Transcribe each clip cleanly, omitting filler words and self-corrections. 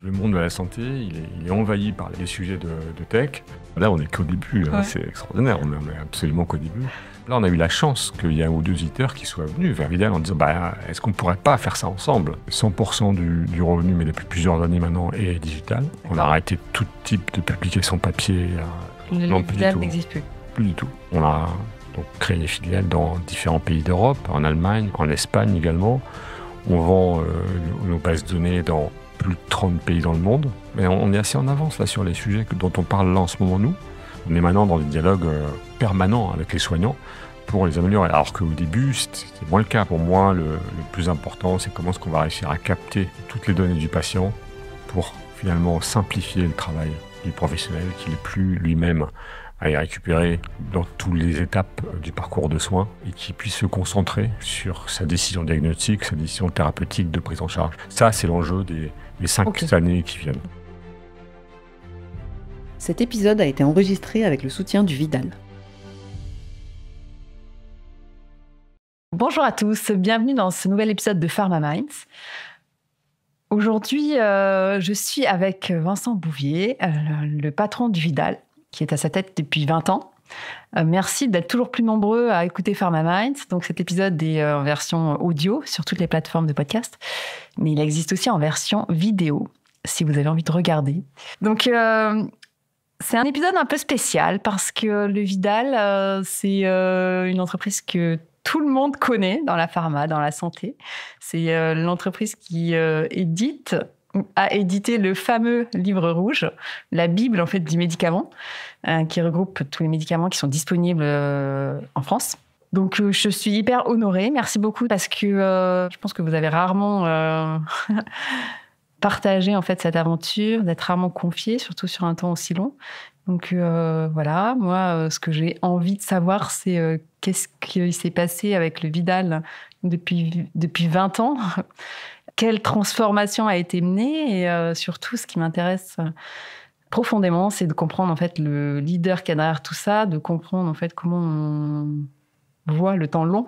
Le monde de la santé, il est envahi par les sujets de tech. Là, on n'est qu'au début, hein, c'est extraordinaire, on n'est absolument qu'au début. Là, on a eu la chance qu'il y ait un ou deux auditeurs qui soient venus vers Vidal en disant est-ce qu'on ne pourrait pas faire ça ensemble ? 100% du revenu, mais depuis plusieurs années maintenant, est digital. On a arrêté tout type de publication papier. Le Vidal n'existe plus. Plus du tout. On a donc créé des filiales dans différents pays d'Europe, en Allemagne, en Espagne également. On vend nos bases de données dans plus de 30 pays dans le monde. Mais on est assez en avance là, sur les sujets dont on parle là en ce moment, nous. On est maintenant dans des dialogues permanents avec les soignants pour les améliorer. Alors qu'au début, c'était moins le cas. Pour moi, le plus important, c'est comment est-ce qu'on va réussir à capter toutes les données du patient pour finalement simplifier le travail du professionnel qui n'est plus lui-même à y récupérer dans toutes les étapes du parcours de soins et qui puisse se concentrer sur sa décision diagnostique, sa décision thérapeutique de prise en charge. Ça, c'est l'enjeu des 5 années qui viennent. Cet épisode a été enregistré avec le soutien du Vidal. Bonjour à tous, bienvenue dans ce nouvel épisode de Pharma Minds. Aujourd'hui, je suis avec Vincent Bouvier, le patron du Vidal, qui est à sa tête depuis 20 ans. Merci d'être toujours plus nombreux à écouter Pharma Minds. Donc cet épisode est en version audio sur toutes les plateformes de podcast, mais il existe aussi en version vidéo, si vous avez envie de regarder. Donc c'est un épisode un peu spécial parce que le Vidal, c'est une entreprise que tout le monde connaît dans la pharma, dans la santé. C'est l'entreprise qui a édité le fameux livre rouge, la Bible en fait du médicament, qui regroupe tous les médicaments qui sont disponibles en France. Donc je suis hyper honorée, merci beaucoup parce que je pense que vous avez rarement partagé en fait cette aventure, d'être rarement confié, surtout sur un temps aussi long. Donc voilà, moi ce que j'ai envie de savoir c'est qu'est-ce qui s'est passé avec le Vidal depuis 20 ans. Quelle transformation a été menée et surtout, ce qui m'intéresse profondément, c'est de comprendre en fait le leader qu'il y a derrière tout ça, de comprendre en fait comment on voit le temps long,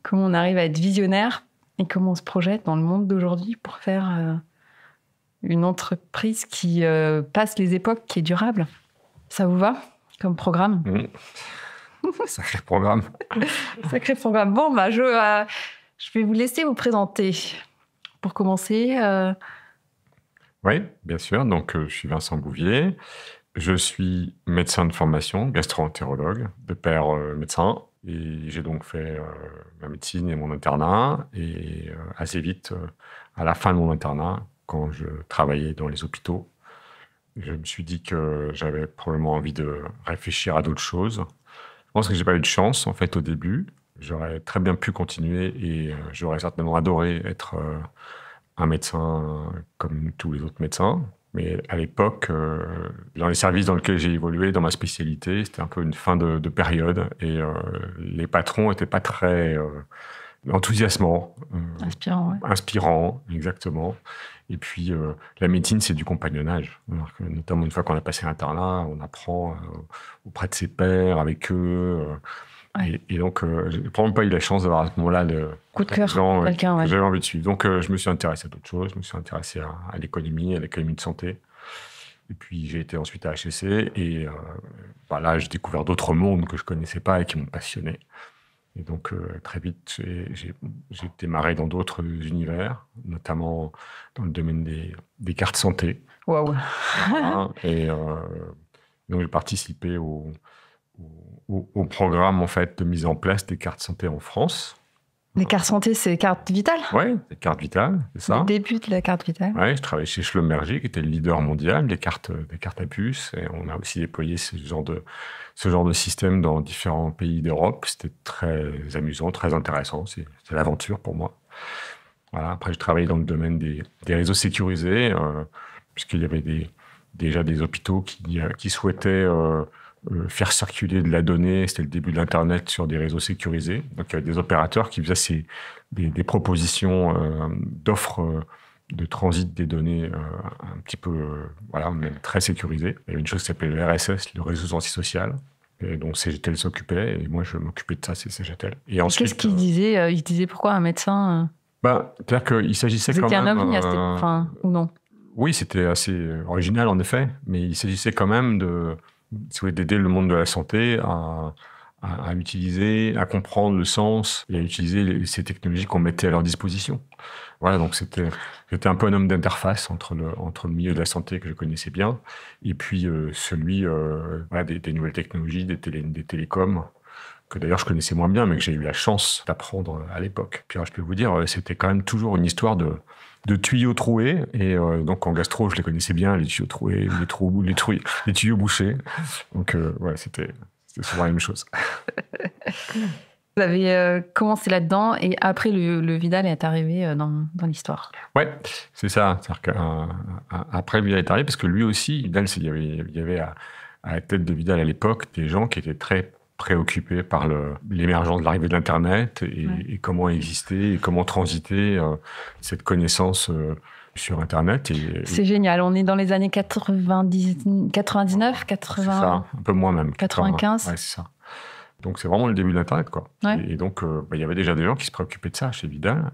comment on arrive à être visionnaire et comment on se projette dans le monde d'aujourd'hui pour faire une entreprise qui passe les époques, qui est durable. Ça vous va comme programme ? Sacré programme. Sacré programme. Bon, je vais vous laisser vous présenter. Pour commencer... Oui, bien sûr. Donc, je suis Vincent Bouvier. Je suis médecin de formation, gastro-entérologue, de père médecin. Et j'ai donc fait ma médecine et mon internat. Et assez vite, à la fin de mon internat, quand je travaillais dans les hôpitaux, je me suis dit que j'avais probablement envie de réfléchir à d'autres choses. Je pense que j'ai pas eu de chance, en fait, au début. J'aurais très bien pu continuer et j'aurais certainement adoré être un médecin comme tous les autres médecins. Mais à l'époque, dans les services dans lesquels j'ai évolué, dans ma spécialité, c'était un peu une fin de période et les patrons n'étaient pas très enthousiasmants. Inspirants, exactement. Et puis, la médecine, c'est du compagnonnage. Alors que, notamment, une fois qu'on a passé l'internat, on apprend auprès de ses pairs, avec eux. Et donc, je n'ai vraiment pas eu la chance d'avoir à ce moment-là le coup de cœur, quelqu'un que j'avais envie de suivre. Donc, je me suis intéressé à d'autres choses. Je me suis intéressé à l'économie de santé. Et puis, j'ai été ensuite à HEC. Et là, j'ai découvert d'autres mondes que je ne connaissais pas et qui m'ont passionné. Et donc, très vite, j'ai démarré dans d'autres univers, notamment dans le domaine des cartes santé. Waouh. Voilà. Et donc, j'ai participé au programme en fait, de mise en place des cartes santé en France. Les cartes santé, c'est les cartes vitales ? Oui, les cartes vitales, c'est ça. Le début de la carte vitale. Oui, je travaillais chez Schlumberger, qui était le leader mondial des cartes à puce. Et on a aussi déployé ce genre de système dans différents pays d'Europe. C'était très amusant, très intéressant. C'est l'aventure pour moi. Voilà. Après, je travaillais dans le domaine des réseaux sécurisés, puisqu'il y avait déjà des hôpitaux qui souhaitaient faire circuler de la donnée. C'était le début de l'Internet sur des réseaux sécurisés. Donc, il y avait des opérateurs qui faisaient des propositions d'offres de transit des données un petit peu, même très sécurisées. Il y avait une chose qui s'appelait le RSS, le réseau antisocial, et dont CGTEL s'occupait, et moi, je m'occupais de ça, c'est CGTEL. Et ensuite, qu'est-ce qu'il disait Il disait pourquoi un médecin c'est-à-dire qu'il s'agissait Vous quand étiez même... un ovni ou non ? Oui, c'était assez original en effet, mais il s'agissait quand même d'aider le monde de la santé à utiliser, à comprendre le sens et à utiliser ces technologies qu'on mettait à leur disposition. Voilà, donc j'étais un peu un homme d'interface entre le milieu de la santé que je connaissais bien et puis celui des nouvelles technologies, des télécoms, que d'ailleurs je connaissais moins bien, mais que j'ai eu la chance d'apprendre à l'époque. Puis alors, je peux vous dire, c'était quand même toujours une histoire de tuyaux troués, et donc en gastro, je les connaissais bien, les tuyaux troués, les tuyaux bouchés. Donc c'était souvent la même chose. Vous avez commencé là-dedans et après le Vidal est arrivé dans l'histoire. Ouais, c'est ça. C'est-à-dire qu'après Vidal est arrivé, parce que lui aussi, Vidal, il y avait à la tête de Vidal à l'époque des gens qui étaient très préoccupés par l'émergence de l'arrivée de l'Internet et comment exister et comment transiter cette connaissance sur Internet. C'est génial. On est dans les années 99, 80... C'est ça, un peu moins même. 95. Ouais, c'est ça. Donc, c'est vraiment le début de l'Internet, quoi. Ouais. Et donc, il y avait déjà des gens qui se préoccupaient de ça chez Vidal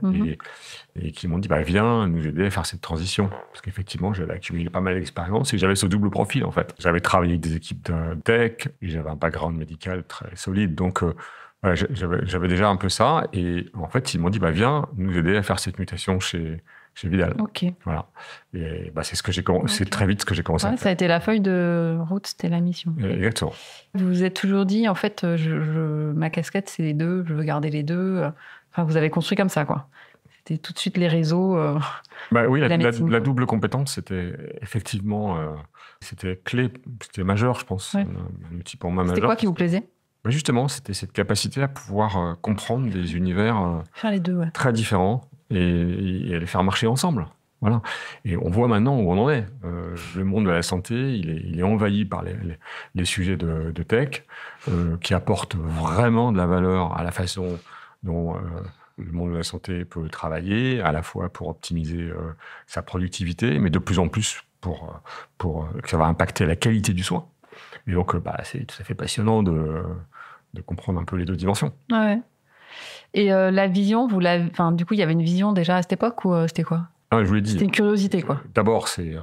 et qui m'ont dit, viens nous aider à faire cette transition. Parce qu'effectivement, j'avais accumulé pas mal d'expérience et j'avais ce double profil, en fait. J'avais travaillé avec des équipes de tech et j'avais un background médical très solide. Donc, j'avais déjà un peu ça. Et en fait, ils m'ont dit, viens nous aider à faire cette mutation chez Vidal. Ok. Voilà. Et c'est ce que j'ai commencé. C'est très vite ce que j'ai commencé à faire. Ça a été la feuille de route, c'était la mission. Exactement. Vous vous êtes toujours dit, en fait, ma casquette, c'est les deux, je veux garder les deux. Enfin, vous avez construit comme ça, quoi. C'était tout de suite les réseaux. Oui, la double compétence, c'était effectivement c'était clé, c'était majeur, je pense. Ouais. Un outil pour moi majeur. C'était quoi qui vous plaisait ? Justement, c'était cette capacité à pouvoir comprendre des univers faire les deux, très différents et à les faire marcher ensemble. Voilà. Et on voit maintenant où on en est. Le monde de la santé, il est envahi par les sujets de tech qui apportent vraiment de la valeur à la façon dont le monde de la santé peut travailler, à la fois pour optimiser sa productivité, mais de plus en plus pour que ça va impacter la qualité du soin. Et donc, c'est tout à fait passionnant de comprendre un peu les deux dimensions. Ouais. Et la vision, du coup, il y avait une vision déjà à cette époque ou c'était quoi ? Je vous l'ai dit. C'était une curiosité, quoi. D'abord, c'est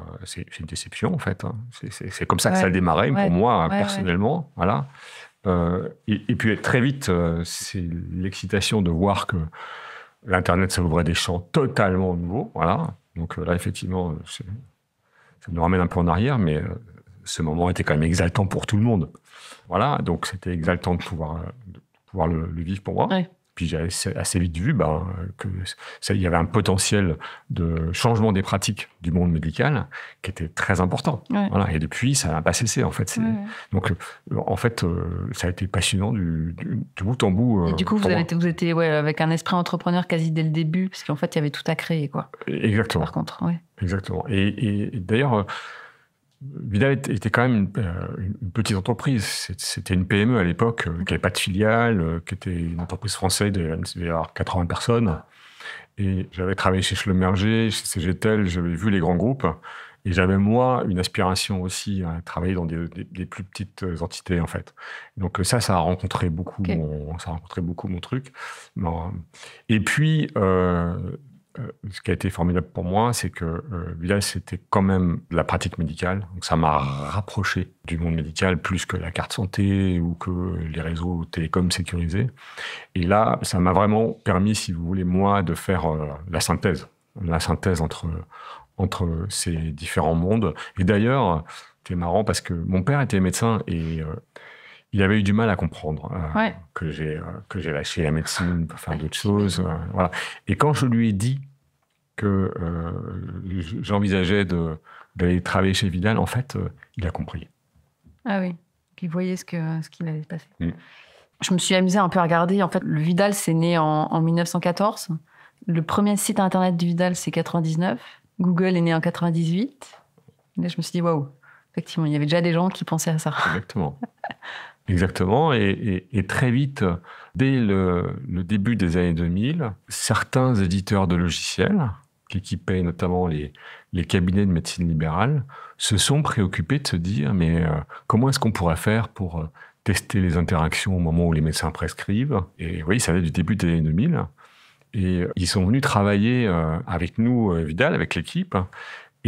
une déception, en fait. C'est comme ça que ça a démarré, pour moi, personnellement. Ouais. Voilà. Et puis, très vite, c'est l'excitation de voir que l'Internet, ça ouvrait des champs totalement nouveaux. Voilà. Donc là, effectivement, ça nous ramène un peu en arrière, mais ce moment était quand même exaltant pour tout le monde. Voilà. Donc, c'était exaltant de pouvoir le vivre pour moi. Ouais. Puis j'ai assez vite vu qu'il y avait un potentiel de changement des pratiques du monde médical qui était très important. Ouais. Voilà. Et depuis, ça n'a pas cessé, en fait. Donc, en fait, ça a été passionnant du bout en bout. Et du coup, vous étiez avec un esprit entrepreneur quasi dès le début, parce qu'en fait, il y avait tout à créer, quoi. Exactement. Par contre, ouais. Exactement. Et d'ailleurs... Vidal était quand même une petite entreprise. C'était une PME à l'époque, qui n'avait pas de filiale, qui était une entreprise française de 80 personnes. Et j'avais travaillé chez Schlumberger, chez CGTEL, j'avais vu les grands groupes. Et j'avais, moi, une aspiration aussi à travailler dans des plus petites entités, en fait. Donc ça a rencontré beaucoup, mon truc. Et puis... ce qui a été formidable pour moi, c'est que Vidal, c'était quand même de la pratique médicale. Donc ça m'a rapproché du monde médical plus que la carte santé ou que les réseaux télécoms sécurisés. Et là, ça m'a vraiment permis, si vous voulez, moi, de faire la synthèse entre ces différents mondes. Et d'ailleurs, c'est marrant parce que mon père était médecin et... il avait eu du mal à comprendre que j'ai lâché la médecine pour faire d'autres choses. Voilà. Et quand je lui ai dit que j'envisageais d'aller travailler chez Vidal, en fait, il a compris. Ah oui, il voyait ce qu'il allait se passer. Je me suis amusée un peu à regarder. En fait, le Vidal, c'est né en 1914. Le premier site internet du Vidal, c'est 99. Google est né en 98. Et là, je me suis dit, waouh, effectivement, il y avait déjà des gens qui pensaient à ça. Exactement. Exactement, et très vite, dès le début des années 2000, certains éditeurs de logiciels, qui équipaient notamment les cabinets de médecine libérale, se sont préoccupés de se dire, mais comment est-ce qu'on pourrait faire pour tester les interactions au moment où les médecins prescrivent ? Et oui, ça allait du début des années 2000, et ils sont venus travailler avec nous, Vidal, avec l'équipe,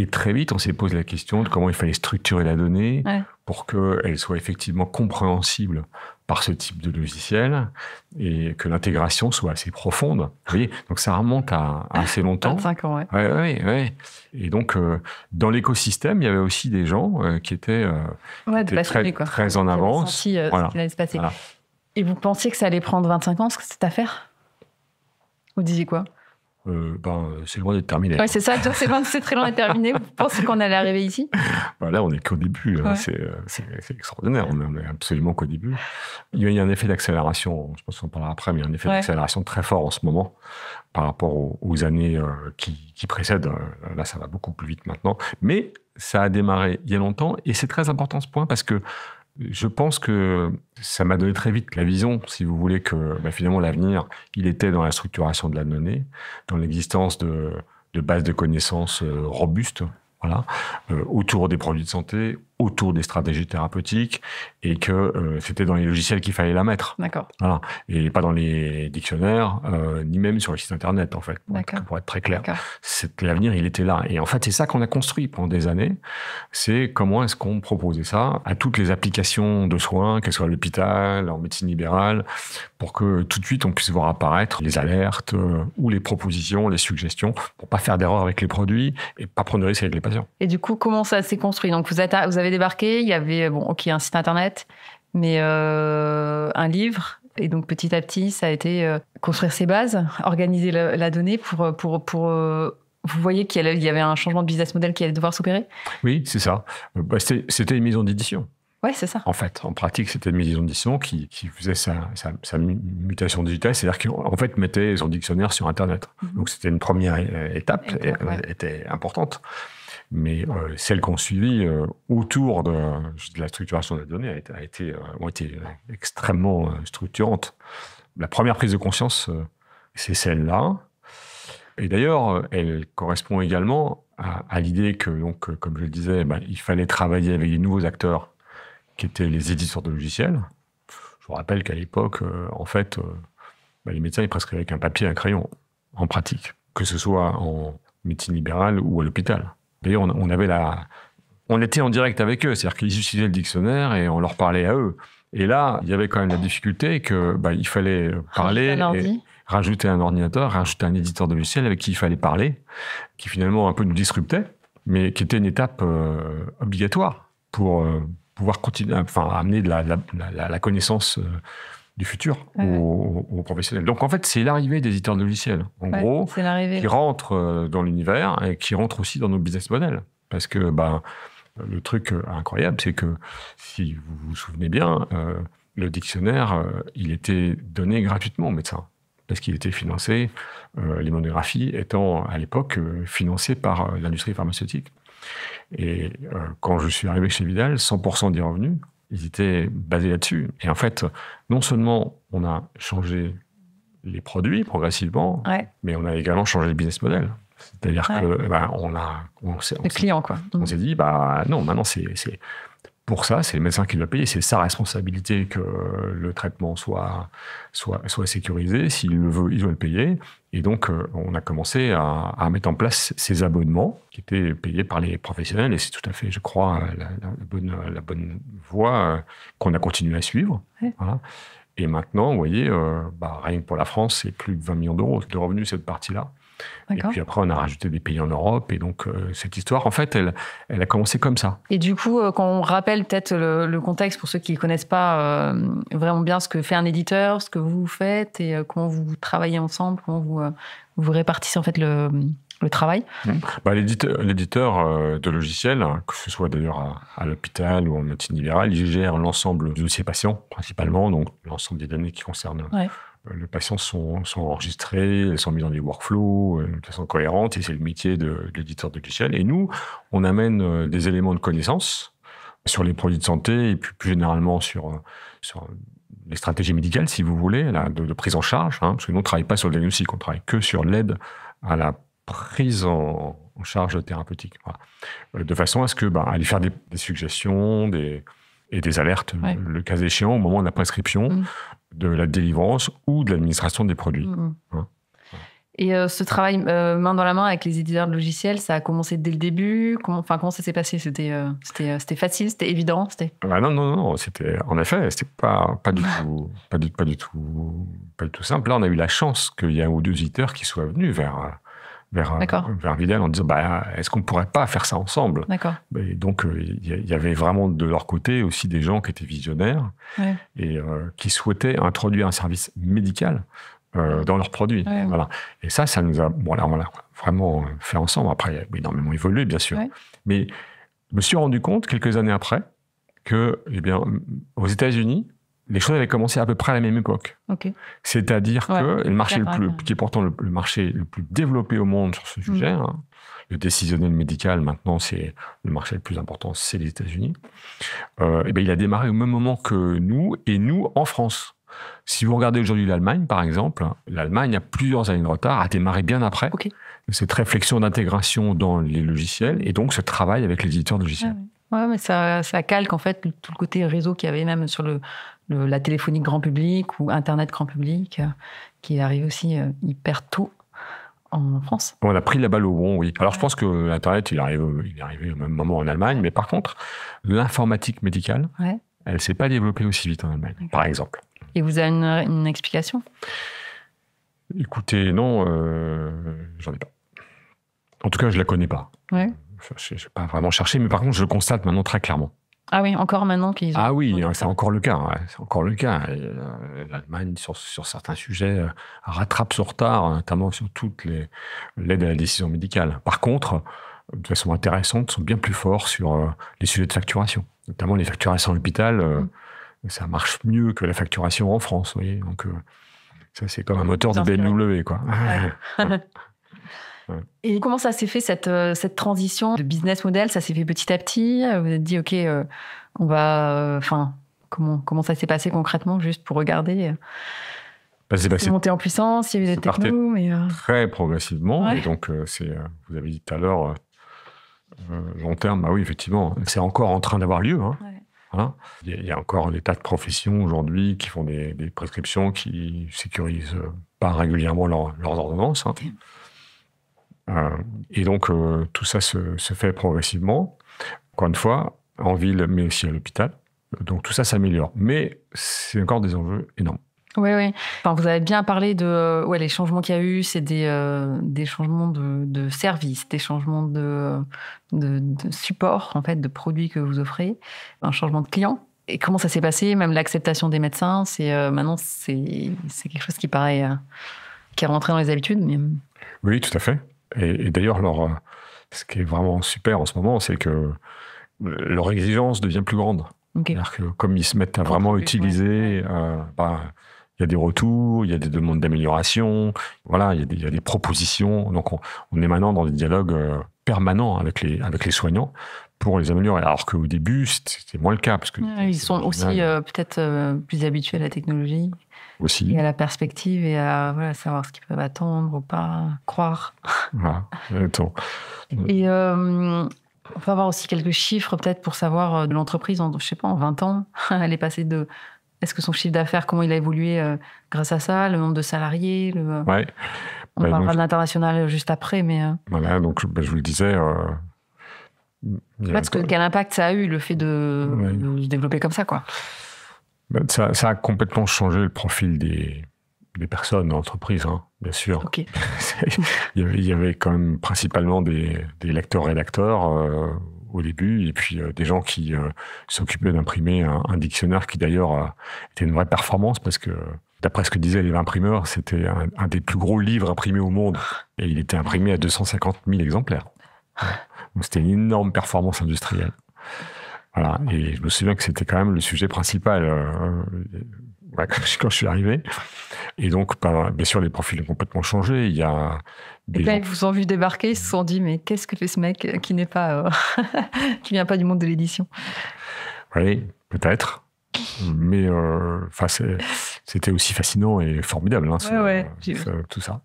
Et très vite, on s'est posé la question de comment il fallait structurer la donnée pour qu'elle soit effectivement compréhensible par ce type de logiciel et que l'intégration soit assez profonde. Vous voyez, donc ça remonte à assez longtemps. 25 ans, Ouais. Et donc, dans l'écosystème, il y avait aussi des gens qui étaient, très en avance. Senti, ce qui allait se passer. Voilà. Et vous pensiez que ça allait prendre 25 ans, cette affaire ? Vous disiez quoi ? C'est loin d'être terminé. Oui, c'est ça, c'est très loin d'être terminé. Vous pensez qu'on allait arriver ici ? Là, on n'est qu'au début. C'est extraordinaire. On est absolument qu'au début. Il y a un effet d'accélération, je pense qu'on en parlera après, mais il y a un effet d'accélération très fort en ce moment par rapport aux années qui précèdent. Là, ça va beaucoup plus vite maintenant. Mais ça a démarré il y a longtemps et c'est très important ce point parce que je pense que ça m'a donné très vite la vision, si vous voulez, que finalement l'avenir, il était dans la structuration de la donnée, dans l'existence de bases de connaissances robustes, autour des produits de santé, autour des stratégies thérapeutiques, et que c'était dans les logiciels qu'il fallait la mettre. D'accord. Voilà. Et pas dans les dictionnaires, ni même sur le site internet, en fait, pour être très clair. L'avenir, il était là. Et en fait, c'est ça qu'on a construit pendant des années. C'est comment est-ce qu'on proposait ça à toutes les applications de soins, qu'elles soient à l'hôpital, en médecine libérale, pour que tout de suite, on puisse voir apparaître les alertes ou les propositions, les suggestions, pour pas faire d'erreur avec les produits et pas prendre de risques avec les patients. Et du coup, comment ça s'est construit ? Donc, vous avez débarqué, il y avait un site internet, mais un livre. Et donc, petit à petit, ça a été construire ses bases, organiser la donnée pour vous voyez qu'il y avait un changement de business model qui allait devoir s'opérer ? Oui, c'est ça. C'était une maison d'édition. Oui, c'est ça. En fait, en pratique, c'était une maison d'édition qui faisait sa mutation digitale, c'est-à-dire qu'en fait, mettait son dictionnaire sur Internet. Donc, c'était une première étape, et elle était importante. Mais celles qu'on suivit autour de la structuration de la donnée ont été extrêmement structurantes. La première prise de conscience, c'est celle-là. Et d'ailleurs, elle correspond également à l'idée que, donc, comme je le disais, il fallait travailler avec des nouveaux acteurs qui étaient les éditeurs de logiciels. Je vous rappelle qu'à l'époque, les médecins ils prescrivaient avec un papier et un crayon, en pratique, que ce soit en médecine libérale ou à l'hôpital. D'ailleurs, on était en direct avec eux, c'est-à-dire qu'ils utilisaient le dictionnaire et on leur parlait à eux. Et là, il y avait quand même la difficulté il fallait parler, rajouter un ordinateur, rajouter un éditeur de logiciel avec qui il fallait parler, qui finalement un peu nous disruptait, mais qui était une étape obligatoire pour pouvoir continuer, amener de la connaissance du futur aux professionnels. Donc en fait, c'est l'arrivée des éditeurs de logiciels, en gros, qui rentrent dans l'univers et qui rentrent aussi dans nos business models. Parce que le truc incroyable, c'est que si vous vous souvenez bien, le dictionnaire, il était donné gratuitement aux médecins. Parce qu'il était financé, les monographies étant à l'époque financées par l'industrie pharmaceutique. Et quand je suis arrivé chez Vidal, 100% des revenus, ils étaient basés là-dessus. Et en fait, non seulement on a changé les produits progressivement, mais on a également changé le business model. C'est-à-dire que client, quoi. On s'est dit, non, maintenant c'est pour ça, c'est le médecin qui doit payer. C'est sa responsabilité que le traitement soit sécurisé. S'il le veut, il doit le payer. Et donc, on a commencé à mettre en place ces abonnements qui étaient payés par les professionnels. Et c'est tout à fait, je crois, la bonne voie qu'on a continué à suivre. Ouais. Voilà. Et maintenant, vous voyez, rien que pour la France, c'est plus de 20 millions d'euros de revenus, cette partie-là. D'accord. Et puis après, on a rajouté des pays en Europe. Et donc, cette histoire, en fait, elle a commencé comme ça. Et du coup, quand on rappelle peut-être le contexte pour ceux qui ne connaissent pas vraiment bien ce que fait un éditeur, ce que vous faites et comment vous travaillez ensemble, comment vous répartissez en fait le travail. L'éditeur de logiciels, que ce soit d'ailleurs à l'hôpital ou en médecine libérale, il gère l'ensemble du dossier patient, principalement, donc l'ensemble des données qui concernent le patient sont enregistrées, elles sont mises dans des workflows de façon cohérente, et c'est le métier de l'éditeur de logiciel. Et nous, on amène des éléments de connaissance sur les produits de santé et puis plus généralement sur les stratégies médicales, si vous voulez, de prise en charge, parce que nous, on ne travaille pas sur le diagnostic, on travaille que sur l'aide à la prise en charge thérapeutique. Voilà. De façon à ce que, aller faire des suggestions et des alertes, le cas échéant, au moment de la prescription, de la délivrance ou de l'administration des produits. Et ce travail main dans la main avec les éditeurs de logiciels, ça a commencé dès le début. Comment ça s'est passé? C'était facile, c'était évident, Non. En effet, c'était pas du tout simple. Là, on a eu la chance qu'il y ait un ou deux éditeurs qui soient venus vers Vidal en disant est-ce qu'on ne pourrait pas faire ça ensemble? D'accord. Et donc, il y avait vraiment de leur côté aussi des gens qui étaient visionnaires et qui souhaitaient introduire un service médical dans leurs produits. Ouais. Voilà. Et ça nous a... Bon, là, on l'a vraiment fait ensemble. Après, il a énormément évolué, bien sûr. Ouais. Mais je me suis rendu compte, quelques années après, que, aux États-Unis, les choses avaient commencé à peu près à la même époque. Okay. C'est-à-dire que le marché qui est pourtant le marché le plus développé au monde sur ce sujet, le décisionnel médical, maintenant, c'est le marché le plus important, c'est les États-Unis. Il a démarré au même moment que nous, et nous, en France. Si vous regardez aujourd'hui l'Allemagne, par exemple, l'Allemagne a plusieurs années de retard, a démarré bien après cette réflexion d'intégration dans les logiciels, et donc ce travail avec les éditeurs de logiciels. Ouais, mais ça calque en fait tout le côté réseau qu'il y avait même sur la téléphonie grand public ou Internet grand public, qui arrive aussi hyper tôt en France. On a pris la balle au bon, oui. Alors je pense que l'Internet, il est arrivé au même moment en Allemagne, mais par contre, l'informatique médicale, elle ne s'est pas développée aussi vite en Allemagne, par exemple. Et vous avez une explication? Écoutez, non, j'en ai pas. En tout cas, je la connais pas. Ouais. Je n'ai pas vraiment cherché, mais par contre, je le constate maintenant très clairement. Ah oui, encore maintenant qu'ils ont... Ah oui, c'est encore le cas. Ouais, c'est encore le cas. L'Allemagne, sur certains sujets, rattrape son retard, notamment sur toute l'aide à la décision médicale. Par contre, de façon intéressante, sont bien plus forts sur les sujets de facturation. Notamment les facturations à l'hôpital, ça marche mieux que la facturation en France. Vous voyez. Donc, ça, c'est comme un moteur de BMW, quoi. Ouais. Et comment ça s'est fait, cette transition de business model? Ça s'est fait petit à petit? Vous vous êtes dit, OK, on va... comment ça s'est passé concrètement, juste pour regarder? C'est monté en puissance, il y a eu des technos, mais... Très progressivement. Ouais. Et donc, vous avez dit tout à l'heure, long terme, oui, effectivement, c'est encore en train d'avoir lieu. Hein. Ouais. Voilà. Il y a encore des tas de professions aujourd'hui qui font des prescriptions, qui sécurisent pas régulièrement leurs ordonnances. Hein. Okay. Et donc, tout ça se fait progressivement, encore une fois, en ville, mais aussi à l'hôpital. Donc, tout ça s'améliore. Mais c'est encore des enjeux énormes. Oui. Enfin, vous avez bien parlé de les changements qu'il y a eu, c'est des changements de services, des changements de support, en fait, de produits que vous offrez, un changement de client. Et comment ça s'est passé? Même l'acceptation des médecins, maintenant, c'est quelque chose qui paraît... qui est rentré dans les habitudes. Mais... Oui, tout à fait. Et d'ailleurs, ce qui est vraiment super en ce moment, c'est que leur exigence devient plus grande. Okay. C'est-à-dire que comme ils se mettent à vraiment utiliser, il y a des retours, il y a des demandes d'amélioration, voilà, il y a des propositions. Donc, on est maintenant dans des dialogues permanents avec les soignants pour les améliorer. Alors qu'au début, c'était moins le cas. Parce que ils sont aussi peut-être plus habitués à la technologie. Aussi. Et à la perspective et à savoir ce qu'ils peuvent attendre ou pas, croire. Voilà. Et on peut avoir aussi quelques chiffres peut-être pour savoir de l'entreprise, en 20 ans, elle est passée de... Est-ce que son chiffre d'affaires, comment il a évolué grâce à ça, le nombre de salariés Ouais. On parlera de l'international juste après, mais... Voilà, donc je vous le disais... quel impact ça a eu, le fait de se développer comme ça, quoi? Ça a complètement changé le profil des personnes dans l'entreprise, hein, bien sûr. Okay. Il y avait quand même principalement des lecteurs-rédacteurs au début, et puis des gens qui s'occupaient d'imprimer un dictionnaire qui d'ailleurs était une vraie performance, parce que d'après ce que disaient les imprimeurs, c'était un des plus gros livres imprimés au monde, et il était imprimé à 250 000 exemplaires. Donc c'était une énorme performance industrielle. Voilà, et je me souviens que c'était quand même le sujet principal quand je suis arrivé. Et donc, bien sûr, les profils ont complètement changé. Il y a et quand ils vous ont vu débarquer, ils se sont dit, mais qu'est-ce que fait ce mec qui n'est pas, qui vient pas du monde de l'édition? Oui, peut-être. Mais c'était aussi fascinant et formidable, tout ça.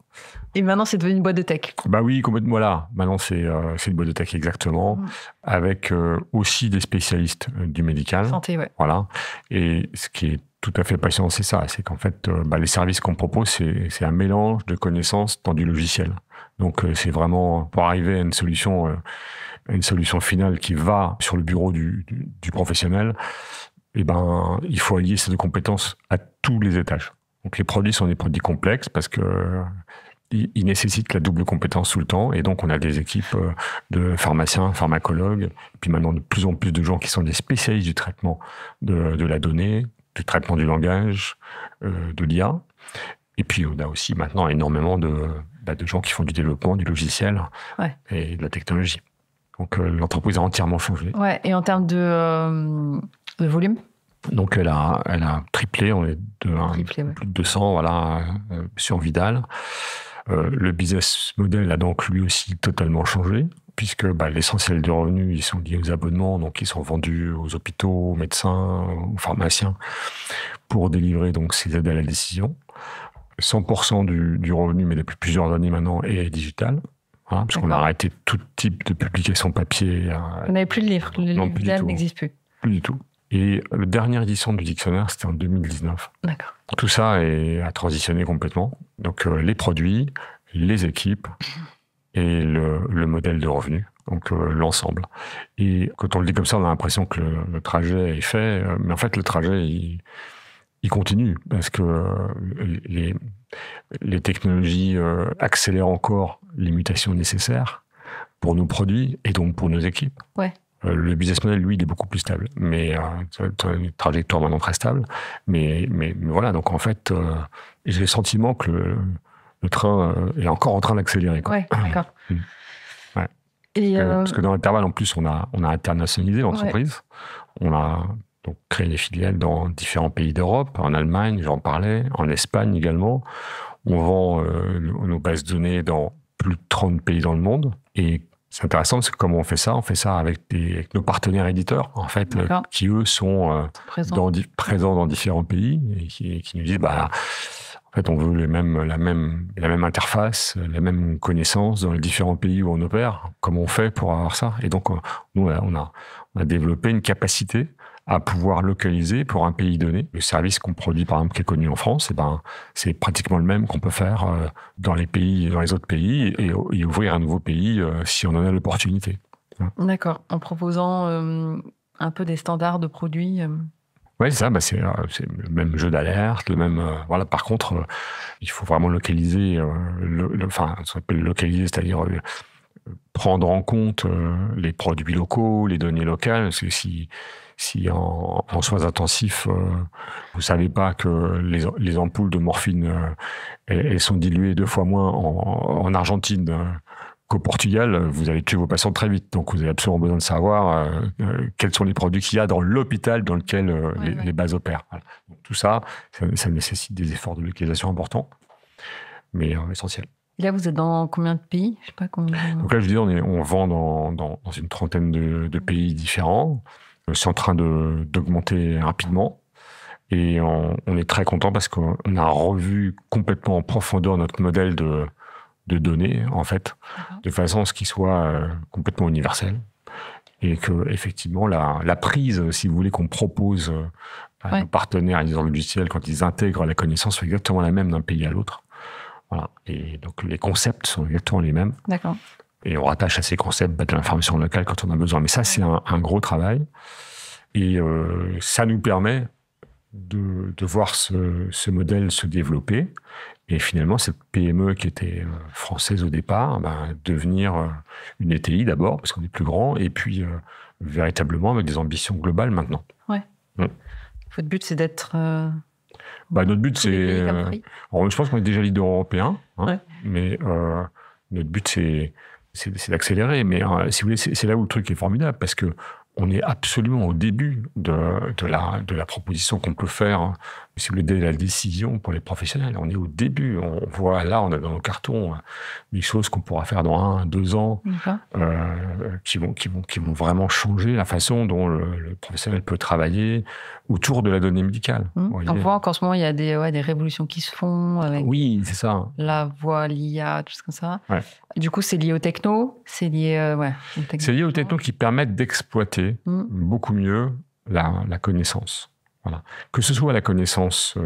Et maintenant, c'est devenu une boîte de tech. Bah oui, complètement. Voilà. Maintenant, c'est une boîte de tech, exactement, avec aussi des spécialistes du médical. Santé, ouais. Voilà. Et ce qui est tout à fait passionnant, c'est ça. C'est qu'en fait, les services qu'on propose, c'est un mélange de connaissances dans du logiciel. Donc, c'est vraiment pour arriver à une solution finale qui va sur le bureau du professionnel. Il faut allier ces deux compétences à tous les étages. Donc, les produits sont des produits complexes parce que ils nécessitent la double compétence tout le temps. Et donc, on a des équipes de pharmaciens, pharmacologues, et puis maintenant de plus en plus de gens qui sont des spécialistes du traitement de la donnée, du traitement du langage, de l'IA. Et puis, on a aussi maintenant énormément de gens qui font du développement, du logiciel et de la technologie. Donc, l'entreprise a entièrement changé. Ouais, et en termes de volume? Donc, elle a triplé. On est plus de 200 sur Vidal. Le business model a donc lui aussi totalement changé, puisque l'essentiel des revenus, ils sont liés aux abonnements, donc ils sont vendus aux hôpitaux, aux médecins, aux pharmaciens, pour délivrer donc ces aides à la décision. 100% du revenu, mais depuis plusieurs années maintenant, est digital. Voilà, parce qu'on a arrêté tout type de publication papier. Vous n'avez plus de livres, le Vidal n'existe plus. Plus du tout. Et la dernière édition du dictionnaire, c'était en 2019. D'accord. Tout ça a transitionné complètement. Donc, les produits, les équipes et le modèle de revenu. Donc, l'ensemble. Et quand on le dit comme ça, on a l'impression que le trajet est fait. Mais en fait, le trajet, il continue. Parce que les technologies accélèrent encore les mutations nécessaires pour nos produits et donc pour nos équipes. Ouais. Le business model, lui, il est beaucoup plus stable. Mais une trajectoire maintenant très stable. Mais voilà, donc en fait, j'ai le sentiment que le train est encore en train d'accélérer. Oui, d'accord. Ouais. Et parce que dans l'intervalle, en plus, on a internationalisé l'entreprise. On a donc créé des filiales dans différents pays d'Europe, en Allemagne, j'en parlais, en Espagne également. On vend nos bases de données dans plus de 30 pays dans le monde. Et c'est intéressant parce que comment on fait ça avec nos partenaires éditeurs, en fait, qui eux sont présents dans différents pays et qui nous disent, en fait, on veut la même interface, la même connaissance dans les différents pays où on opère. Comment on fait pour avoir ça? Et donc, nous, on a développé une capacité à pouvoir localiser pour un pays donné. Le service qu'on produit, par exemple, qui est connu en France, c'est pratiquement le même qu'on peut faire dans les autres pays et ouvrir un nouveau pays si on en a l'opportunité. D'accord. En proposant un peu des standards de produits. Oui, c'est ça. C'est le même jeu d'alerte, le même. Voilà. Par contre, il faut vraiment localiser. Ça s'appelle localiser, c'est-à-dire prendre en compte les produits locaux, les données locales. Parce que si en soins intensifs, vous savez pas que les ampoules de morphine, elles sont diluées 2 fois moins en Argentine qu'au Portugal, vous allez tuer vos patients très vite. Donc, vous avez absolument besoin de savoir quels sont les produits qu'il y a dans l'hôpital dans lequel les bases opèrent. Voilà. Donc, tout ça nécessite des efforts de localisation importants, mais essentiels. Et là, vous êtes dans combien de pays? Je sais pas combien. Donc là, je dis, on vend dans une trentaine de pays différents. C'est en train d'augmenter rapidement. Et on est très content parce qu'on a revu complètement en profondeur notre modèle de données, en fait, de façon à ce qu'il soit complètement universel. Et que, effectivement, la prise, si vous voulez, qu'on propose à nos partenaires et les logiciels quand ils intègrent la connaissance, soit exactement la même d'un pays à l'autre. Voilà. Et donc, les concepts sont exactement les mêmes. D'accord. Et on rattache à ces concepts de l'information locale quand on a besoin. Mais ça, c'est un gros travail. Et ça nous permet de voir ce modèle se développer. Et finalement, cette PME qui était française au départ, devenir une ETI d'abord, parce qu'on est plus grand, et puis véritablement avec des ambitions globales maintenant. Ouais. Votre but, c'est d'être... notre but, c'est... je pense qu'on est déjà leader européen, mais notre but, c'est d'accélérer. Mais si vous voulez, c'est là où le truc est formidable, parce que on est absolument au début de la proposition qu'on peut faire, si vous voulez, dès la décision pour les professionnels. On est au début. On voit là, on a dans nos cartons des choses qu'on pourra faire dans 1, 2 ans, qui vont vraiment changer la façon dont le professionnel peut travailler autour de la donnée médicale. On voit qu'en ce moment, il y a des révolutions qui se font avec c'est ça. La voix, l'IA, tout ça comme ça. Ouais. Du coup, c'est lié aux techno, c'est lié aux techno qui permettent d'exploiter beaucoup mieux la connaissance. Voilà. Que ce soit la connaissance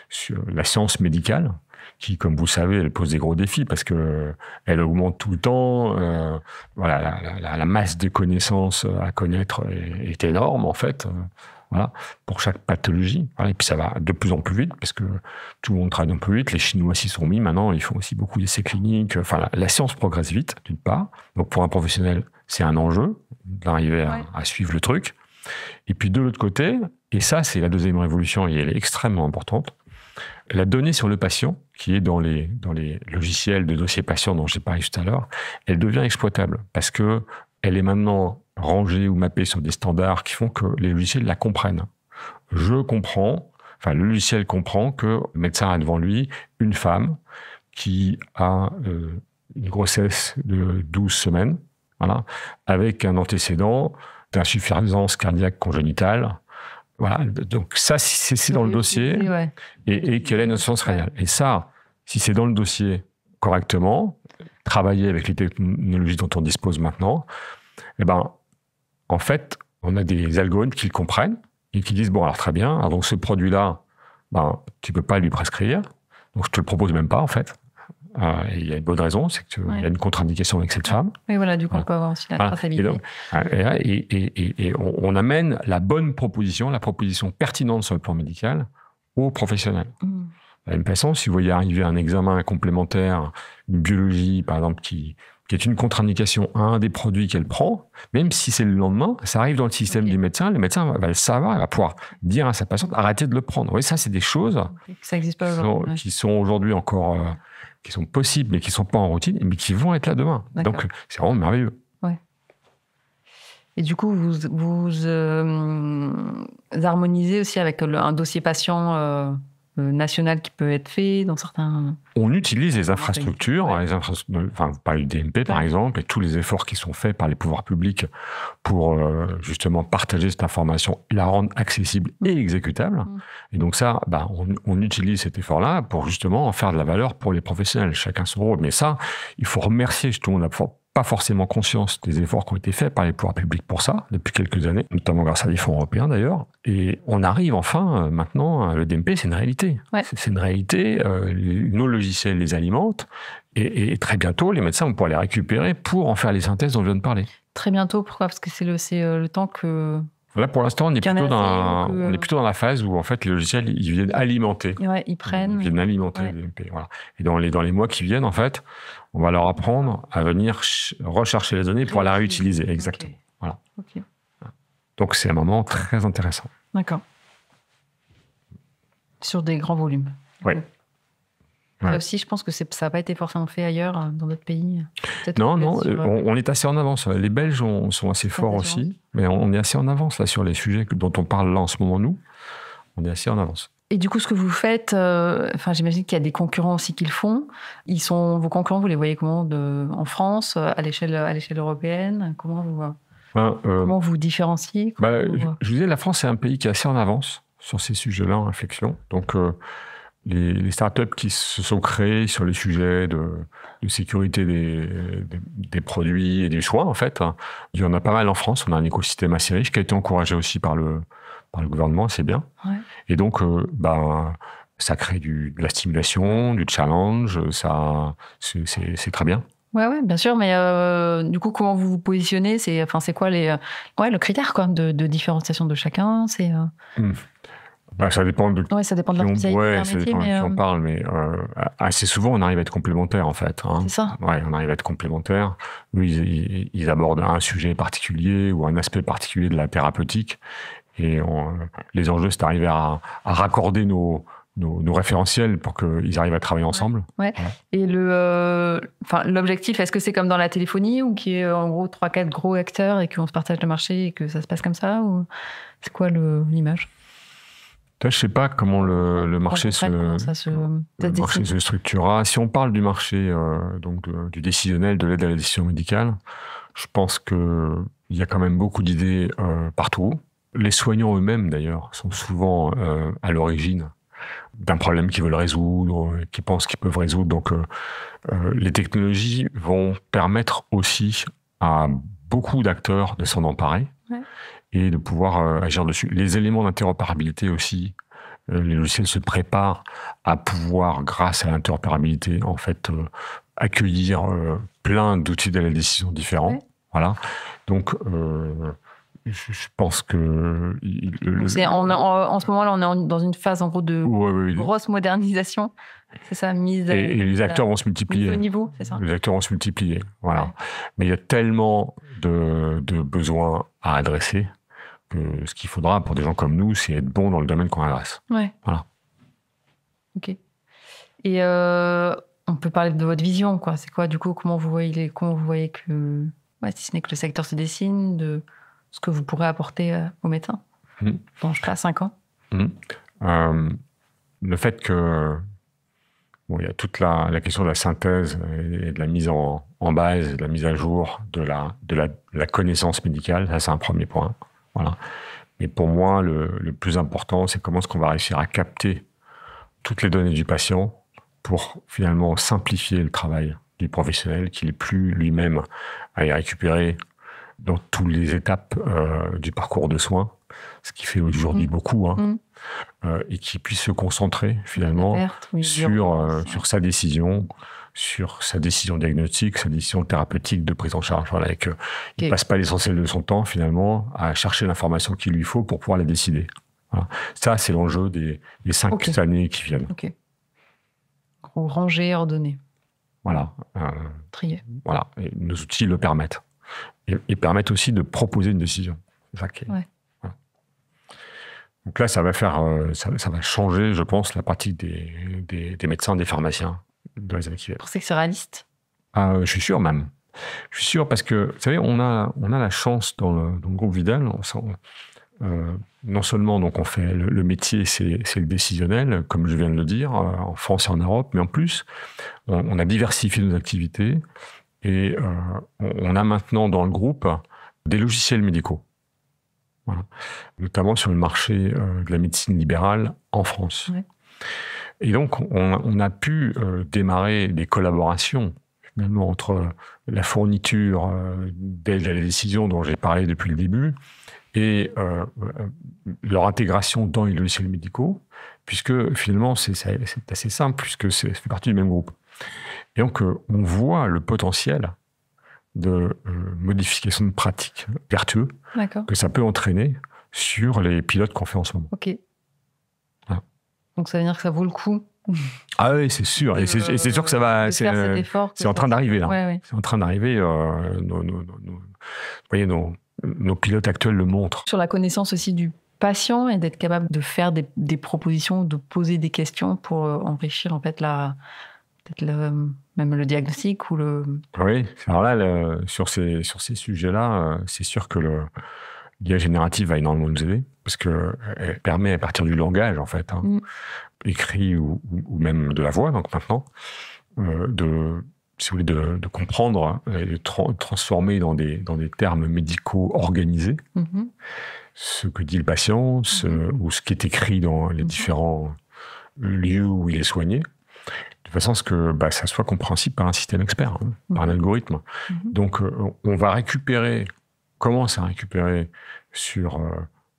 sur la science médicale, qui, comme vous savez, elle pose des gros défis parce que elle augmente tout le temps. Voilà, la masse de connaissances à connaître est énorme, en fait. Voilà, pour chaque pathologie. Voilà, et puis ça va de plus en plus vite parce que tout le monde travaille un peu plus vite. Les Chinois s'y sont mis. Maintenant, ils font aussi beaucoup d'essais cliniques. Enfin, la science progresse vite, d'une part. Donc, pour un professionnel, c'est un enjeu d'arriver à suivre le truc. Et puis, de l'autre côté, et ça, c'est la deuxième révolution et elle est extrêmement importante, la donnée sur le patient, qui est dans les logiciels de dossier patient dont j'ai parlé tout à l'heure, elle devient exploitable parce que elle est maintenant rangée ou mappée sur des standards qui font que les logiciels la comprennent. Le logiciel comprend que le médecin a devant lui une femme qui a une grossesse de 12 semaines, voilà, avec un antécédent d'insuffisance cardiaque congénitale. Voilà, donc ça, c'est dans le dossier et quelle est notre science réelle. Et ça, si c'est dans le dossier correctement, travailler avec les technologies dont on dispose maintenant, eh ben, en fait, on a des algorithmes qui le comprennent et qui disent, bon, alors très bien, alors donc ce produit-là, ben, tu peux pas lui prescrire, donc je te le propose même pas, en fait. Il y a une bonne raison, c'est qu'il y a une contre-indication avec cette femme. Oui, voilà, du coup, on peut avoir aussi la traçabilité. Et on amène la bonne proposition, la proposition pertinente sur le plan médical, aux professionnels. De la même façon, si vous voyez arriver un examen complémentaire, une biologie, par exemple, qui est une contre-indication à un des produits qu'elle prend, même si c'est le lendemain, ça arrive dans le système du médecin, le médecin va le savoir, il va pouvoir dire à sa patiente, arrêtez de le prendre. Oui, ça, c'est des choses ça existe pas aujourd'hui. Qui sont aujourd'hui encore... qui sont possibles, mais qui ne sont pas en routine, mais qui vont être là demain. D'accord. Donc, c'est vraiment merveilleux. Ouais. Et du coup, vous harmonisez aussi avec un dossier patient national qui peut être fait dans certains... On utilise les infrastructures, vous parlez du DMP par exemple, et tous les efforts qui sont faits par les pouvoirs publics pour justement partager cette information, la rendre accessible et exécutable. Et donc ça, on utilise cet effort-là pour justement en faire de la valeur pour les professionnels, chacun son rôle. Mais ça, il faut remercier justement pas forcément conscience des efforts qui ont été faits par les pouvoirs publics pour ça, depuis quelques années, notamment grâce à des fonds européens d'ailleurs. Et on arrive enfin, maintenant, le DMP, c'est une réalité. Ouais. C'est une réalité, nos logiciels les alimentent, et très bientôt, les médecins vont pouvoir les récupérer pour en faire les synthèses dont je viens de parler. Très bientôt, pourquoi ? Parce que c'est le temps que... Là, pour l'instant, on est plutôt dans la phase où, en fait, les logiciels, ils viennent alimenter. Ouais, ils viennent alimenter le DMP. Voilà. Et dans les mois qui viennent, en fait, on va leur apprendre à venir rechercher les données pour la réutiliser. Exactement. Okay. Voilà. Okay. Donc, c'est un moment très intéressant. D'accord. Sur des grands volumes. Oui. Là aussi, je pense que ça n'a pas été forcément fait ailleurs, dans d'autres pays. Non, on est assez en avance. Les Belges sont assez forts aussi, mais on est assez en avance là, sur les sujets dont on parle là en ce moment, nous. On est assez en avance. Et du coup, ce que vous faites, j'imagine qu'il y a des concurrents aussi qui le font. Vos concurrents, vous les voyez comment en France, à l'échelle européenne ? Comment vous différenciez Je vous disais, la France, c'est un pays qui est assez en avance sur ces sujets-là en réflexion. Donc, les startups qui se sont créées sur les sujets de sécurité des produits et des choix, en fait, il y en a pas mal en France. On a un écosystème assez riche qui a été encouragé aussi par le gouvernement, c'est bien. Ouais. Et donc, ça crée de la stimulation, du challenge, c'est très bien. Ouais, bien sûr, mais du coup, comment vous vous positionnez ? C'est quoi le critère de différenciation de chacun ? Ça dépend de ça dépend de leur spécialité. Ça dépend de qui on parle, mais assez souvent, on arrive à être complémentaires, en fait. Hein. C'est ça. Ouais, on arrive à être complémentaires. Eux, ils abordent un sujet particulier ou un aspect particulier de la thérapeutique. Et les enjeux, c'est d'arriver à raccorder nos référentiels pour qu'ils arrivent à travailler ensemble. Ouais. Voilà. Et l'objectif, est-ce que c'est comme dans la téléphonie, ou qui est en gros 3-4 gros acteurs et qu'on se partage le marché et que ça se passe comme ça, ou c'est quoi l'image ? Je ne sais pas comment le marché se structurera. Si on parle du marché du décisionnel, de l'aide à la décision médicale, je pense qu'il y a quand même beaucoup d'idées partout. Les soignants eux-mêmes, d'ailleurs, sont souvent à l'origine d'un problème qu'ils veulent résoudre, qu'ils pensent qu'ils peuvent résoudre. Donc, les technologies vont permettre aussi à beaucoup d'acteurs de s'en emparer. Ouais. et de pouvoir agir dessus. Les éléments d'interopérabilité aussi, les logiciels se préparent à pouvoir, grâce à l'interopérabilité, en fait, accueillir plein d'outils de la décision différents. Ouais. Voilà. Donc, je pense que... En ce moment-là, on est dans une phase, en gros, de ouais. grosse modernisation. C'est ça, mise... Et les acteurs vont se multiplier. Mise au niveau, c'est ça. Les acteurs vont se multiplier, voilà. Ouais. Mais il y a tellement de besoins à adresser que ce qu'il faudra pour des gens comme nous, c'est être bon dans le domaine qu'on adresse. Ouais. Voilà. Ok. Et on peut parler de votre vision, quoi. C'est quoi, du coup, comment vous voyez que... Ouais, si ce n'est que le secteur se dessine, de ce que vous pourrez apporter aux médecins dans, je sais pas, 5 ans. Le fait que... Bon, il y a toute la question de la synthèse et de la mise en base, et de la mise à jour de la connaissance médicale. Ça, c'est un premier point. Voilà. Mais pour moi, le plus important, c'est comment est-ce qu'on va réussir à capter toutes les données du patient pour finalement simplifier le travail du professionnel, qu'il n'est plus lui-même à y récupérer dans toutes les étapes du parcours de soins, ce qui fait aujourd'hui beaucoup, et qui puisse se concentrer finalement sur sa décision, sur sa décision diagnostique, sa décision thérapeutique de prise en charge. Voilà, et qu'il ne passe pas l'essentiel de son temps finalement à chercher l'information qu'il lui faut pour pouvoir la décider. Voilà. Ça, c'est l'enjeu des 5 années qui viennent. Ok. Ranger, ordonner. Voilà. Trier. Voilà. Et nos outils le permettent. Et permettent aussi de proposer une décision. C'est ça qui est... Ouais. Voilà. Donc là, ça va changer, je pense, la pratique des médecins, des pharmaciens dans les années qui viennent. Vous pensez que c'est réaliste ? Je suis sûr même. Je suis sûr parce que, vous savez, on a la chance dans le groupe Vidal, non seulement donc on fait le métier, c'est le décisionnel, comme je viens de le dire, en France et en Europe, mais en plus, on a diversifié nos activités et on a maintenant dans le groupe des logiciels médicaux, voilà. Notamment sur le marché de la médecine libérale en France. Ouais. Et donc, on a pu démarrer des collaborations finalement entre la fourniture d'aide à la décision dont j'ai parlé depuis le début et leur intégration dans les logiciels médicaux, puisque finalement, c'est assez simple, puisque ça fait partie du même groupe. Et donc, on voit le potentiel de modification de pratiques vertueux que ça peut entraîner sur les pilotes qu'on fait en ce moment. Ok. Voilà. Donc, ça veut dire que ça vaut le coup. Ah oui, c'est sûr. Et c'est sûr que ça va... C'est en train d'arriver, là. Ouais. C'est en train d'arriver. Vous voyez, nos pilotes actuels le montrent. Sur la connaissance aussi du patient et d'être capable de faire des propositions, de poser des questions pour enrichir en fait même le diagnostic ou le... Oui, alors là, sur ces sujets-là, c'est sûr que l'IA générative va énormément nous aider parce qu'elle permet à partir du langage, en fait, écrit ou même de la voix, donc maintenant, si vous voulez, de comprendre et de transformer dans des termes médicaux organisés ce que dit le patient, ou ce qui est écrit dans les différents lieux où il est soigné, de façon à ce que ça soit compréhensible par un système expert, par un algorithme. Donc, on va commence à récupérer sur